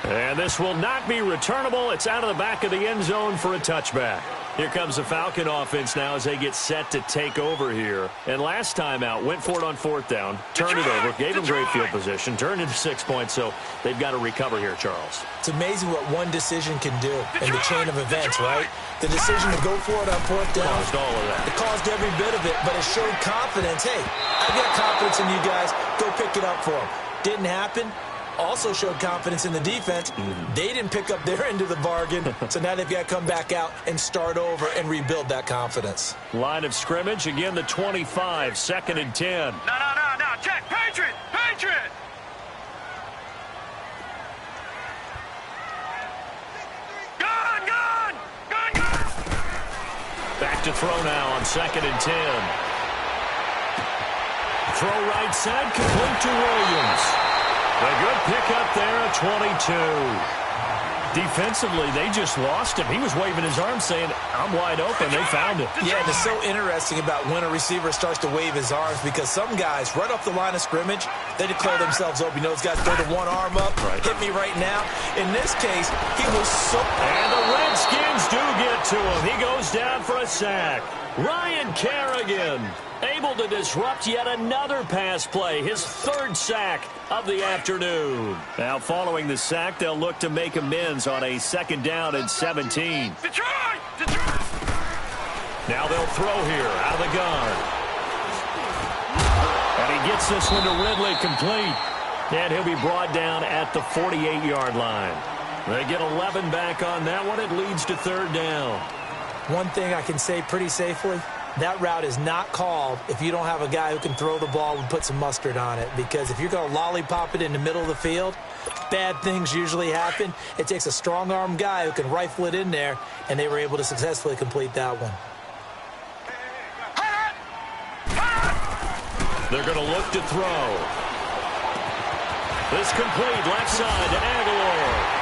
[SPEAKER 3] And this will not be returnable. It's out of the back of the end zone for a touchback. Here comes the Falcon offense now as they get set to take over here. And last time out, went for it on 4th down, turned it over, gave them great field position, turned into 6 points, so they've got to recover here, Charles.
[SPEAKER 4] It's amazing what one decision can do in the chain of events, right? The decision to go for it on 4th down.
[SPEAKER 3] Caused all of that.
[SPEAKER 4] It caused every bit of it, but it showed confidence. Hey, I've got confidence in you guys. Go pick it up for them. Didn't happen. Also showed confidence in the defense. They didn't pick up their end of the bargain, so now they've got to come back out and start over and rebuild that confidence.
[SPEAKER 3] Line of scrimmage, again the 25, 2nd and 10.
[SPEAKER 5] No, check, Patriot! Patriot! Gun!
[SPEAKER 3] Back to throw now on 2nd and 10. Throw right side, complete to Williams. A good pickup there at 22. Defensively, they just lost him. He was waving his arms saying, I'm wide open. They found it.
[SPEAKER 4] Yeah, and it's so interesting about when a receiver starts to wave his arms because some guys, right off the line of scrimmage, they declare themselves open. You know, those guys throw the one arm up, hit me right now. In this case, he was so...
[SPEAKER 3] And the Redskins do get to him. He goes down for a sack. Ryan Kerrigan able to disrupt yet another pass play, his 3rd sack of the afternoon. Now following the sack, they'll look to make amends on a 2nd down and 17.
[SPEAKER 5] Detroit!
[SPEAKER 3] Now they'll throw here out of the gun. And he gets this one to Ridley complete. And he'll be brought down at the 48-yard line. They get 11 back on that one. It leads to 3rd down.
[SPEAKER 4] One thing I can say pretty safely, that route is not called if you don't have a guy who can throw the ball and put some mustard on it. Because if you're going to lollipop it in the middle of the field, bad things usually happen. It takes a strong-arm guy who can rifle it in there, and they were able to successfully complete that one.
[SPEAKER 3] They're going to look to throw. This complete left side to Aguilar.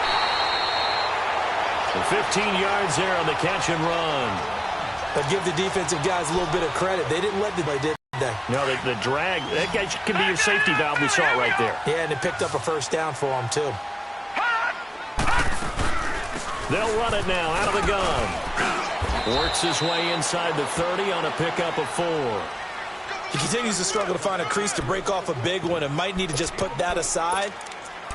[SPEAKER 3] 15 yards there on the catch and run.
[SPEAKER 4] But give the defensive guys a little bit of credit. They didn't let the play, did they?
[SPEAKER 3] No, the drag, that guy can be your safety valve. We saw it right there.
[SPEAKER 4] Yeah, and it picked up a 1st down for them, too.
[SPEAKER 3] They'll run it now out of the gun. Works his way inside the 30 on a pickup of 4.
[SPEAKER 4] He continues to struggle to find a crease to break off a big one and might need to just put that aside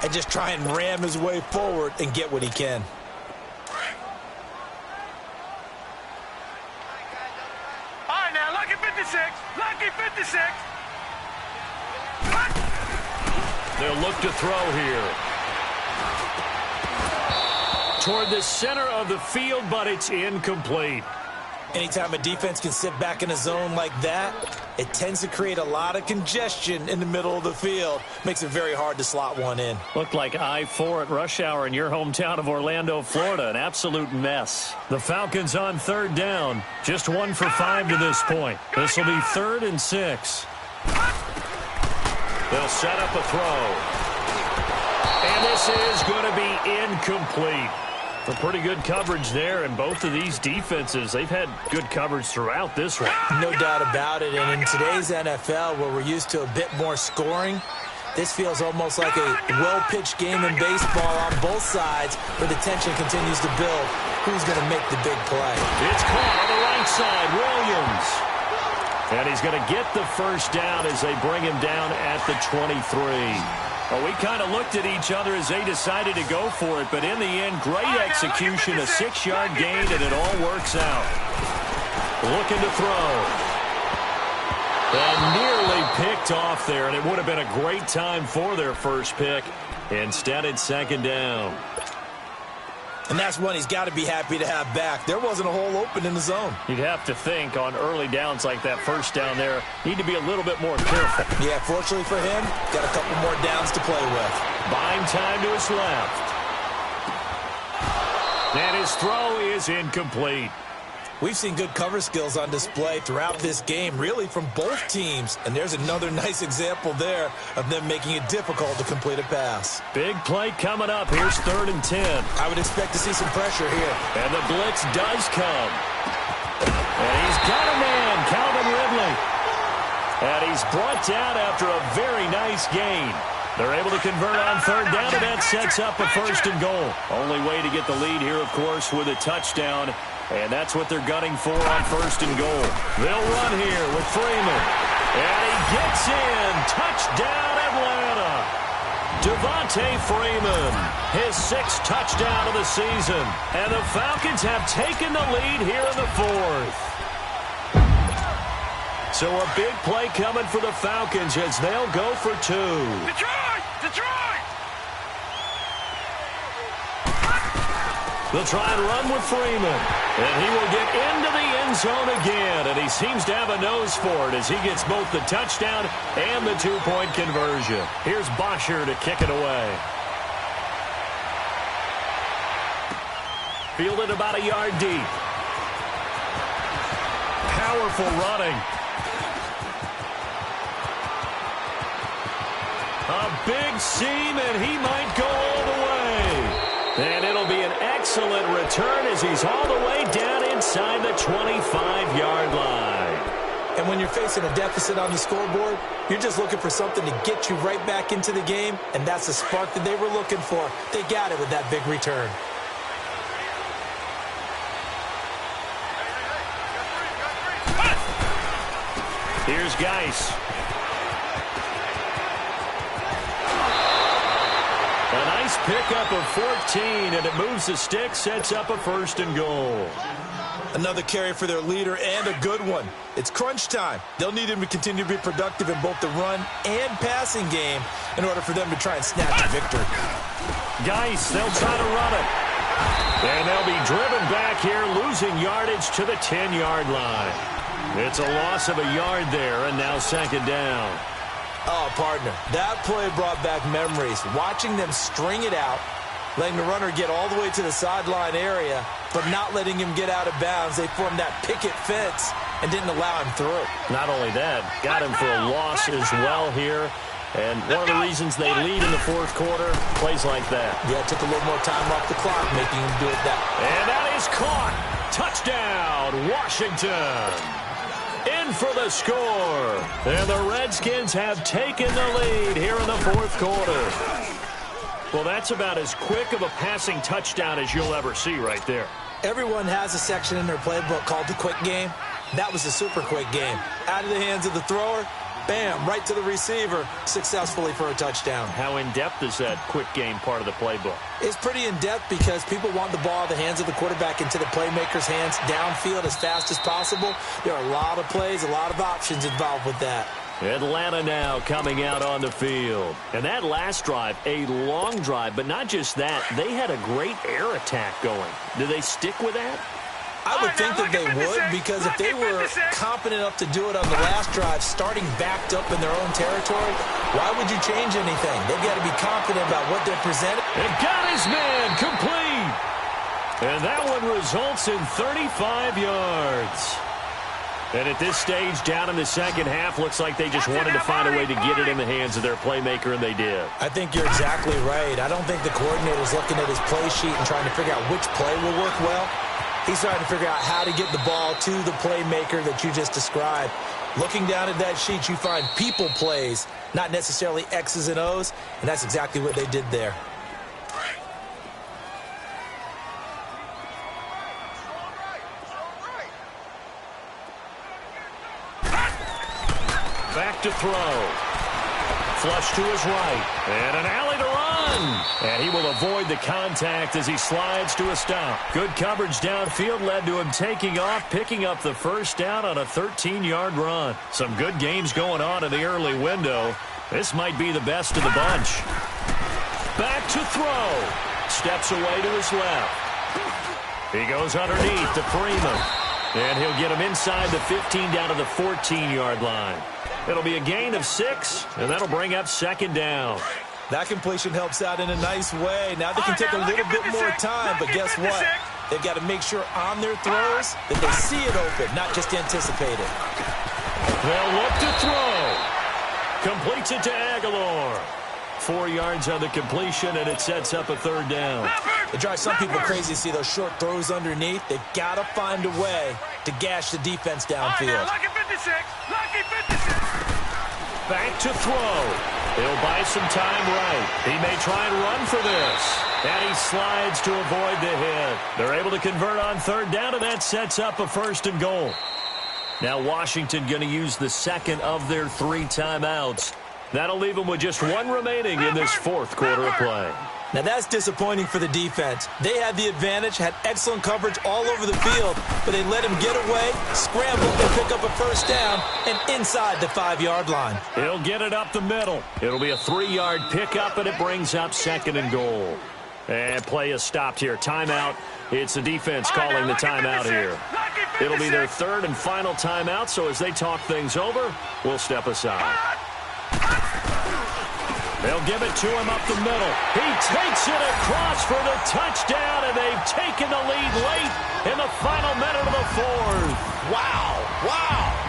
[SPEAKER 4] and just try and ram his way forward and get what he can.
[SPEAKER 5] Lucky 56.
[SPEAKER 3] They'll look to throw here. Toward the center of the field, but it's incomplete.
[SPEAKER 4] Anytime a defense can sit back in a zone like that, it tends to create a lot of congestion in the middle of the field. Makes it very hard to slot one in.
[SPEAKER 3] Looked like I-4 at rush hour in your hometown of Orlando, Florida. An absolute mess. The Falcons on third down. Just 1 for 5 to this point. This will be 3rd and 6. They'll set up a throw. And this is going to be incomplete. Some pretty good coverage there, and both of these defenses, they've had good coverage throughout this one.
[SPEAKER 4] No doubt about it, and in today's NFL, where we're used to a bit more scoring, this feels almost like a well-pitched game in baseball on both sides, where the tension continues to build. Who's going to make the big play?
[SPEAKER 3] It's caught on the right side, Williams. And he's going to get the first down as they bring him down at the 23. Well, we kind of looked at each other as they decided to go for it, but in the end, great execution, a 6-yard gain, and it all works out. Looking to throw. And nearly picked off there, and it would have been a great time for their first pick. Instead, it's 2nd down.
[SPEAKER 4] And that's one he's got to be happy to have back. There wasn't a hole open in the zone.
[SPEAKER 3] You'd have to think on early downs like that first down there, need to be a little bit more careful.
[SPEAKER 4] Yeah, fortunately for him, got a couple more downs to play with.
[SPEAKER 3] Buying time to his left. And his throw is incomplete.
[SPEAKER 4] We've seen good cover skills on display throughout this game, really from both teams. And there's another nice example there of them making it difficult to complete a pass.
[SPEAKER 3] Big play coming up. Here's 3rd and 10.
[SPEAKER 4] I would expect to see some pressure here.
[SPEAKER 3] And the blitz does come. And he's got a man, Calvin Ridley. And he's brought down after a very nice gain. They're able to convert on 3rd down, and that sets up a 1st and goal. Only way to get the lead here, of course, with a touchdown. And that's what they're gunning for on 1st and goal. They'll run here with Freeman. And he gets in. Touchdown, Atlanta. Devontae Freeman, his 6th touchdown of the season. And the Falcons have taken the lead here in the 4th. So a big play coming for the Falcons as they'll go for 2.
[SPEAKER 5] Detroit! Detroit!
[SPEAKER 3] They'll try and run with Freeman. And he will get into the end zone again. And he seems to have a nose for it as he gets both the touchdown and the 2-point conversion. Here's Bosher to kick it away. Fielded about a yard deep. Powerful running. A big seam, and he might go all the way. And it'll be an excellent return as he's all the way down inside the 25-yard line.
[SPEAKER 4] And when you're facing a deficit on the scoreboard, you're just looking for something to get you right back into the game, and that's the spark that they were looking for. They got it with that big return.
[SPEAKER 3] Here's Geis. A nice pickup of 14, and it moves the stick, sets up a 1st and goal.
[SPEAKER 4] Another carry for their leader, and a good one. It's crunch time. They'll need him to continue to be productive in both the run and passing game in order for them to try and snatch a victory.
[SPEAKER 3] Geis, they'll try to run it. And they'll be driven back here, losing yardage to the 10-yard line. It's a loss of a yard there, and now 2nd down.
[SPEAKER 4] Oh, partner, that play brought back memories. Watching them string it out, letting the runner get all the way to the sideline area, but not letting him get out of bounds. They formed that picket fence and didn't allow him through.
[SPEAKER 3] Not only that, got him for a loss as well here. And one of the reasons they lead in the 4th quarter, plays like that.
[SPEAKER 4] Yeah, it took a little more time off the clock, making him do it that.
[SPEAKER 3] And that is caught. Touchdown, Washington. In for the score. And the Redskins have taken the lead here in the 4th quarter. Well, that's about as quick of a passing touchdown as you'll ever see right there.
[SPEAKER 4] Everyone has a section in their playbook called the quick game. That was the super quick game. Out of the hands of the thrower, bam, right to the receiver, successfully for a touchdown.
[SPEAKER 3] How in-depth is that quick game part of the playbook?
[SPEAKER 4] It's pretty in-depth because people want the ball out of the hands of the quarterback into the playmaker's hands downfield as fast as possible. There are a lot of plays, a lot of options involved with that.
[SPEAKER 3] Atlanta now coming out on the field. And that last drive, a long drive, but not just that. They had a great air attack going. Do they stick with that?
[SPEAKER 4] I would think that they would, because if they were confident enough to do it on the last drive, starting backed up in their own territory, why would you change anything? They've got to be confident about what they're presenting.
[SPEAKER 3] And got his man complete. And that one results in 35 yards. And at this stage, down in the second half, looks like they just wanted to find a way to get it in the hands of their playmaker, and they did.
[SPEAKER 4] I think you're exactly right. I don't think the coordinator's looking at his play sheet and trying to figure out which play will work well. He's trying to figure out how to get the ball to the playmaker that you just described. Looking down at that sheet, you find people plays, not necessarily X's and O's, and that's exactly what they did there.
[SPEAKER 3] Back to throw. Flush to his right. And an alley to run. And he will avoid the contact as he slides to a stop. Good coverage downfield led to him taking off, picking up the first down on a 13-yard run. Some good games going on in the early window. This might be the best of the bunch. Back to throw. Steps away to his left. He goes underneath to Freeman. And he'll get him inside the 15 down to the 14-yard line. It'll be a gain of 6, and that'll bring up second down.
[SPEAKER 4] That completion helps out in a nice way. Now they can take a little bit more time, but guess what? They've got to make sure on their throws that they see it open, not just anticipate it.
[SPEAKER 3] They'll look to throw. Completes it to Aguilar. 4 yards on the completion, and it sets up a third down.
[SPEAKER 4] It drives some people crazy to see those short throws underneath. They've got to find a way to gash the defense downfield.
[SPEAKER 5] Lucky 56! Lucky 56!
[SPEAKER 3] Back to throw. He'll buy some time right. He may try and run for this. And he slides to avoid the hit. They're able to convert on third down, and that sets up a first and goal. Now Washington going to use the second of their 3 timeouts. That'll leave them with just 1 remaining in this fourth quarter of play.
[SPEAKER 4] Now that's disappointing for the defense. They had the advantage, had excellent coverage all over the field, but they let him get away, scramble, and pick up a first down, and inside the 5-yard line.
[SPEAKER 3] He'll get it up the middle. It'll be a 3-yard pickup, and it brings up second and goal. And play is stopped here. Timeout. It's the defense calling the timeout here. It'll be their 3rd and final timeout, so as they talk things over, we'll step aside. They'll give it to him up the middle. He takes it across for the touchdown, and they've taken the lead late in the final minute of the 4th.
[SPEAKER 4] Wow. Wow.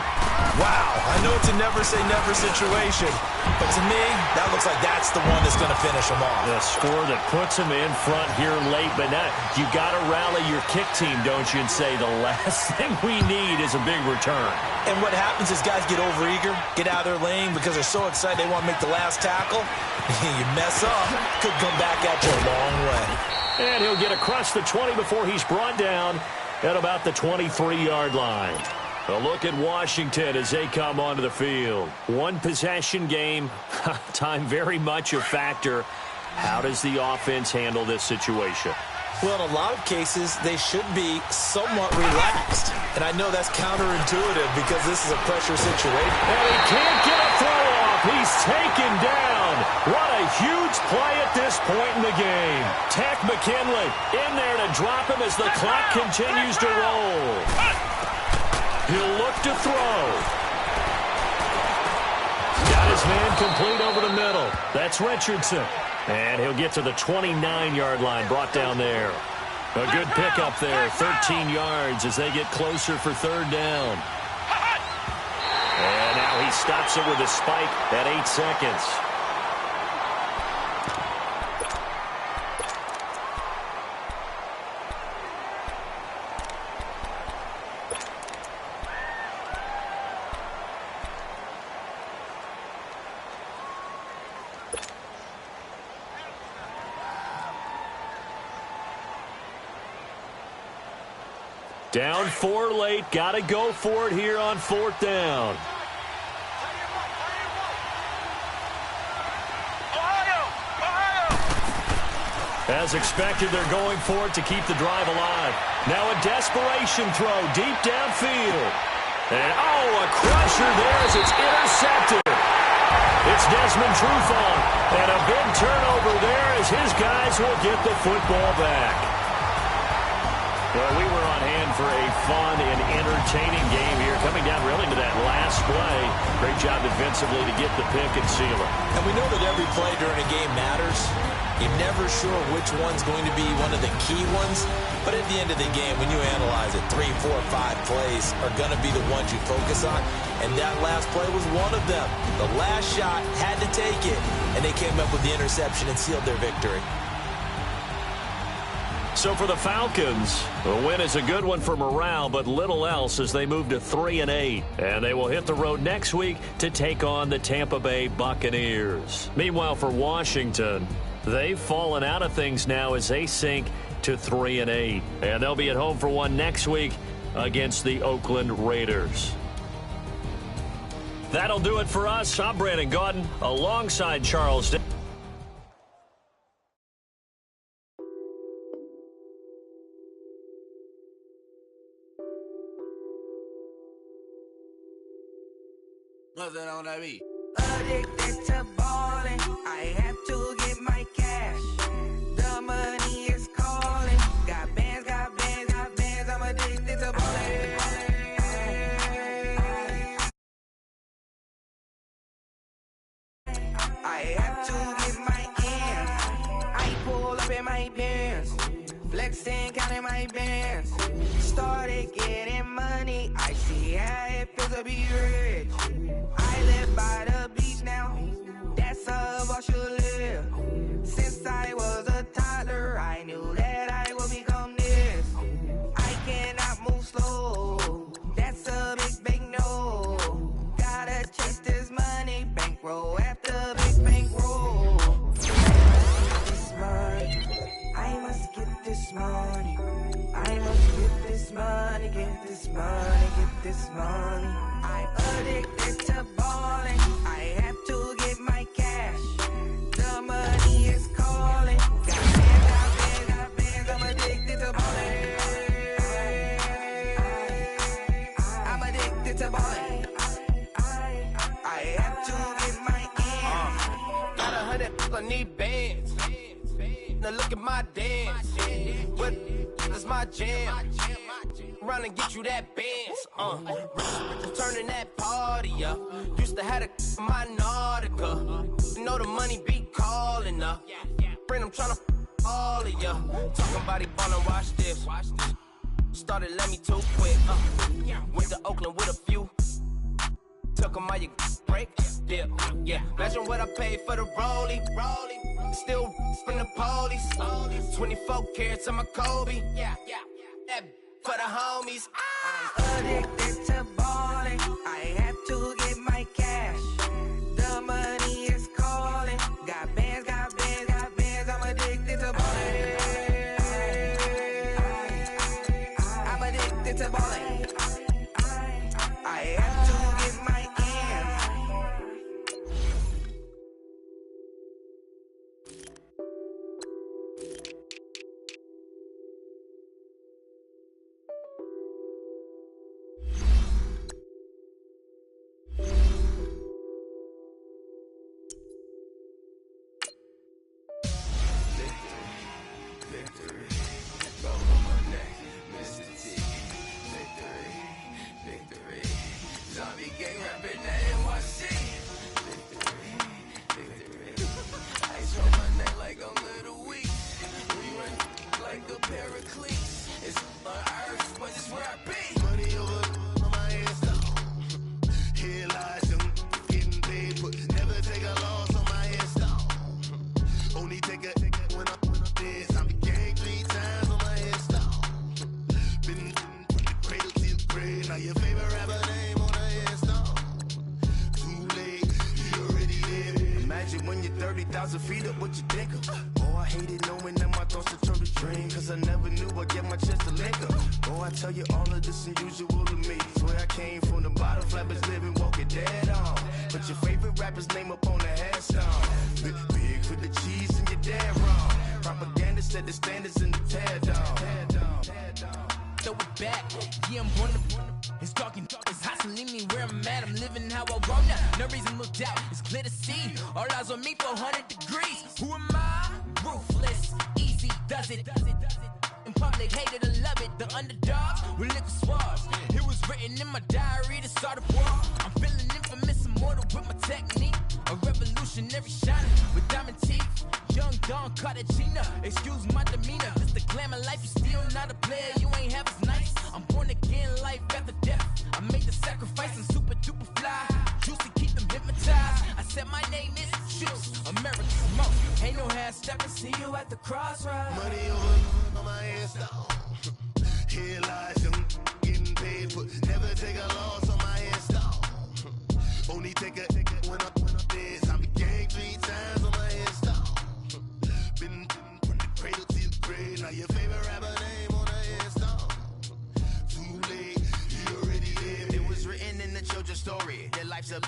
[SPEAKER 4] Wow. I know it's a never-say-never situation, but to me, that looks like that's the one that's going to finish them off.
[SPEAKER 3] The score that puts them in front here late, but now you got to rally your kick team, don't you, and say the last thing we need is a big return.
[SPEAKER 4] And what happens is guys get overeager, get out of their lane because they're so excited they want to make the last tackle. You mess up, could come back at you a long way.
[SPEAKER 3] And he'll get across the 20 before he's brought down at about the 23-yard line. A look at Washington as they come onto the field. 1 possession game, time very much a factor. How does the offense handle this situation?
[SPEAKER 4] Well, in a lot of cases, they should be somewhat relaxed. And I know that's counterintuitive because this is a pressure situation.
[SPEAKER 3] And he can't get a throw off. He's taken down. What a huge play at this point in the game. Takk McKinley in there to drop him as the clock continues to roll. He'll look to throw. Got his man complete over the middle. That's Richardson. And he'll get to the 29-yard line, brought down there. A good pickup there, 13 yards as they get closer for third down. And now he stops it with a spike at 8 seconds. Down 4 late. Got to go for it here on 4th down. As expected, they're going for it to keep the drive alive. Now a desperation throw deep downfield. And, a crusher there as it's intercepted. It's Desmond Trufant. And a big turnover there as his guys will get the football back. Well, we were on hand for for a fun and entertaining game here. Coming down really to that last play. Great job defensively to get the pick and seal it.
[SPEAKER 4] And we know that every play during a game matters. You're never sure which one's going to be one of the key ones. But at the end of the game, when you analyze it, 3, 4, 5 plays are going to be the ones you focus on. And that last play was one of them. The last shot had to take it, and they came up with the interception and sealed their victory.
[SPEAKER 3] So for the Falcons, the win is a good one for morale, but little else as they move to 3-8. And they will hit the road next week to take on the Tampa Bay Buccaneers. Meanwhile, for Washington, they've fallen out of things now as they sink to 3-8. And they'll be at home for one next week against the Oakland Raiders. That'll do it for us. I'm Brandon Gaudin alongside Charles Day.
[SPEAKER 6] What's that on that beat?
[SPEAKER 7] Addicted to balling, I have to get my cash. The money is calling. Got bands, got bands, got bands. I'm addicted to balling. I have to get my ends. I pull up in my bands, flexing, counting my bands. Started getting money. I see how it feels to be rich. I live by the beach now, that's how I should live. Since I was a toddler, I knew that I would become this. I cannot move slow, that's a big no. Gotta chase this money, bankroll after big bankroll. I must get this money, I must get this money, get this money, get this money. I'm addicted to balling. I have to get my cash. The money is calling. Got bands, got bands, got bands. I'm addicted to balling. I'm addicted to balling. I have to get my ends.
[SPEAKER 6] Got 100, I need bands. Now look at my dance. What is my jam? Run and get you that bands. Turning that party up. Used to have a my Nautica. You know the money be calling up. Friend, I'm tryna all of ya. Talking about he ballin', watch this. Started let me too quick. Went to Oakland with a few. Took 'em all you break. Yeah. Imagine what I paid for the rollie. Still from the police. 24 carats on my Kobe. That for the homies.
[SPEAKER 7] I'm addicted to balling. I have to get my cash. The money is calling. Got bands, got bands, got bands. I'm addicted to balling. I'm addicted to balling. I have to get my
[SPEAKER 6] public hated or love it. The underdogs with liquor swabs. It was written in my diary to start a war. I'm feeling infamous, immortal with my technique. A revolutionary shot with diamond teeth. Young Don Cartagena, excuse my demeanor. This the glamour life, you still not a player, you ain't half as nice. I'm born again, life after death. I made the sacrifice and super duper fly. Juicy, keep them hypnotized. I said my name is Juice, America's most. Ain't no half stepping, see you at the crossroads.
[SPEAKER 2] Money over on my headstone. Here lies young, getting paid, but never take a loss on my headstone. Only take a when I'm dead. I be gang 3 times on my headstone. Been from the cradle to the grave. Now your favorite rapper name on the headstone. Too late, you already lived.
[SPEAKER 8] It was written in the children's story. Their life's a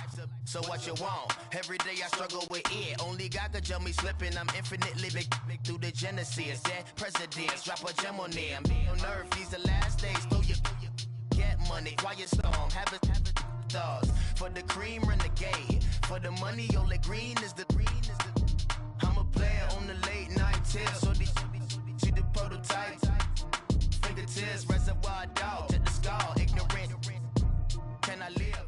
[SPEAKER 8] so what you want? Every day I struggle with it. Only God could jump me slipping. I'm infinitely big through the genesis. That presidents drop a gem on them. On earth, these the last days. Throw your get money. Quiet storm. Have it thoughts. For the cream, renegade. For the money, only green is the green is the. I'm a player on the late night tips. So these see the prototype. Fingertips, reservoir dog. To the skull. Ignorant. Can I live?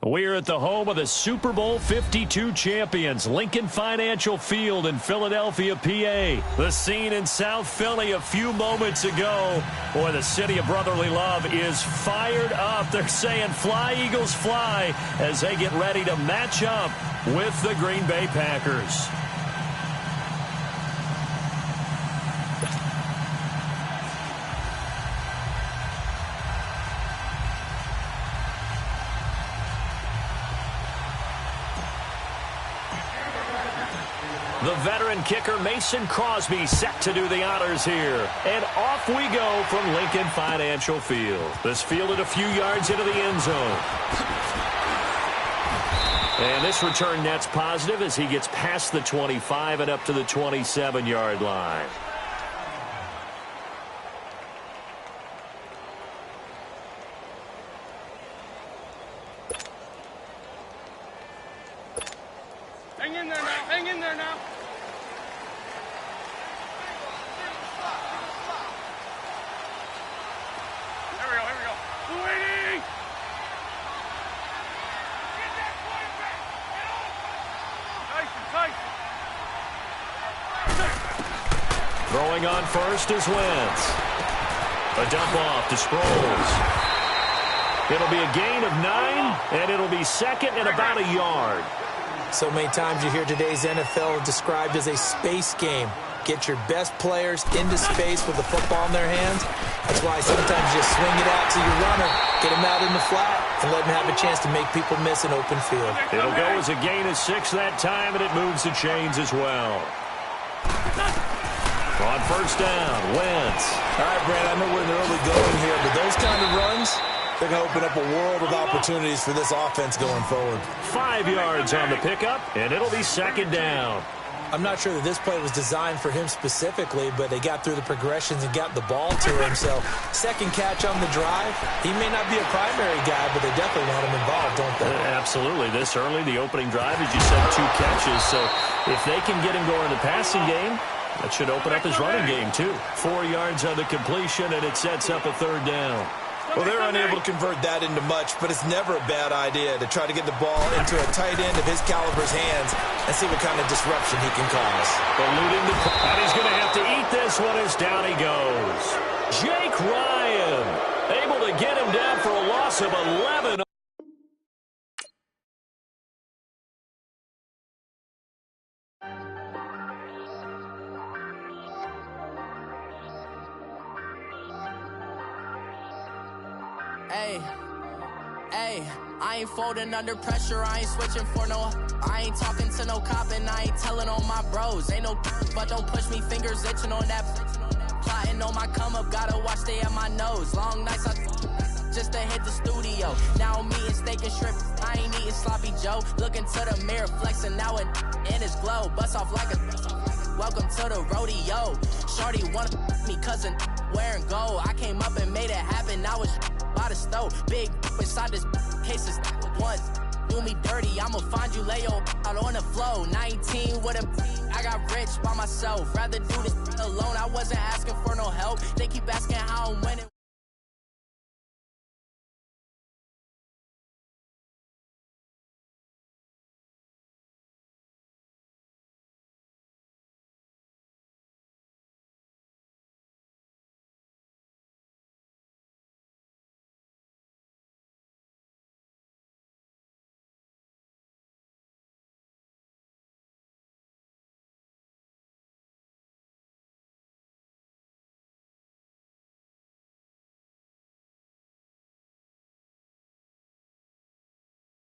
[SPEAKER 3] We're at the home of the Super Bowl 52 champions, Lincoln Financial Field in Philadelphia, PA. The scene in South Philly a few moments ago. Boy, the city of brotherly love is fired up. They're saying fly, Eagles, fly, as they get ready to match up with the Green Bay Packers. The veteran kicker Mason Crosby set to do the honors here. And off we go from Lincoln Financial Field. This fielded a few yards into the end zone. And this return net's positive as he gets past the 25 and up to the 27-yard line.
[SPEAKER 5] Hang in there now. Hang in there now. Here we go. Here we go. Waiting. Get that quarterback. Nice and tight.
[SPEAKER 3] Throwing on first is Wentz. A dump off to Sproles. It'll be a gain of 9, and it'll be second and about a yard.
[SPEAKER 4] So many times you hear today's NFL described as a space game. Get your best players into space with the football in their hands. That's why sometimes you just swing it out to your runner, get him out in the flat, and let him have a chance to make people miss an open field.
[SPEAKER 3] It'll go as a gain of 6 that time, and it moves the chains as well. On first down, Wentz.
[SPEAKER 9] All right, Brad, I know we're in the early going here, but those kind of runs, they're going to open up a world of opportunities for this offense going forward.
[SPEAKER 3] 5 yards on the pickup, and it'll be second down.
[SPEAKER 4] I'm not sure that this play was designed for him specifically, but they got through the progressions and got the ball to him. So, second catch on the drive. He may not be a primary guy, but they definitely want him involved, don't they?
[SPEAKER 3] Absolutely. This early, the opening drive, as you said, 2 catches. So, if they can get him going in the passing game, that should open up his running game, too. 4 yards on the completion, and it sets up a third down.
[SPEAKER 9] Well, they're unable to convert that into much, but it's never a bad idea to try to get the ball into a tight end of his caliber's hands and see what kind of disruption he can cause.
[SPEAKER 3] Eluding the... And he's going to have to eat this one as down he goes. Jake Ryan able to get him down for a loss of 11.
[SPEAKER 6] Hey, I ain't folding under pressure, I ain't switching for no. I ain't talking to no cop and I ain't telling on my bros. Ain't no but don't push me, fingers itching on that. Plotting on my come up, gotta watch stay at my nose. Long nights I just to hit the studio. Now I'm eating steak and shrimp, I ain't eating sloppy Joe. Looking to the mirror, flexing now and in his glow. Bust off like a welcome to the rodeo. Shorty wanna me cousin wearing gold. I came up and made it happen, now it's by the stove. Big inside this cases once.
[SPEAKER 10] do me dirty, I'ma find you, lay your out on the floor. 19 with a, I got rich by myself. Rather do this alone, I wasn't asking for no help. They keep asking how I'm winning.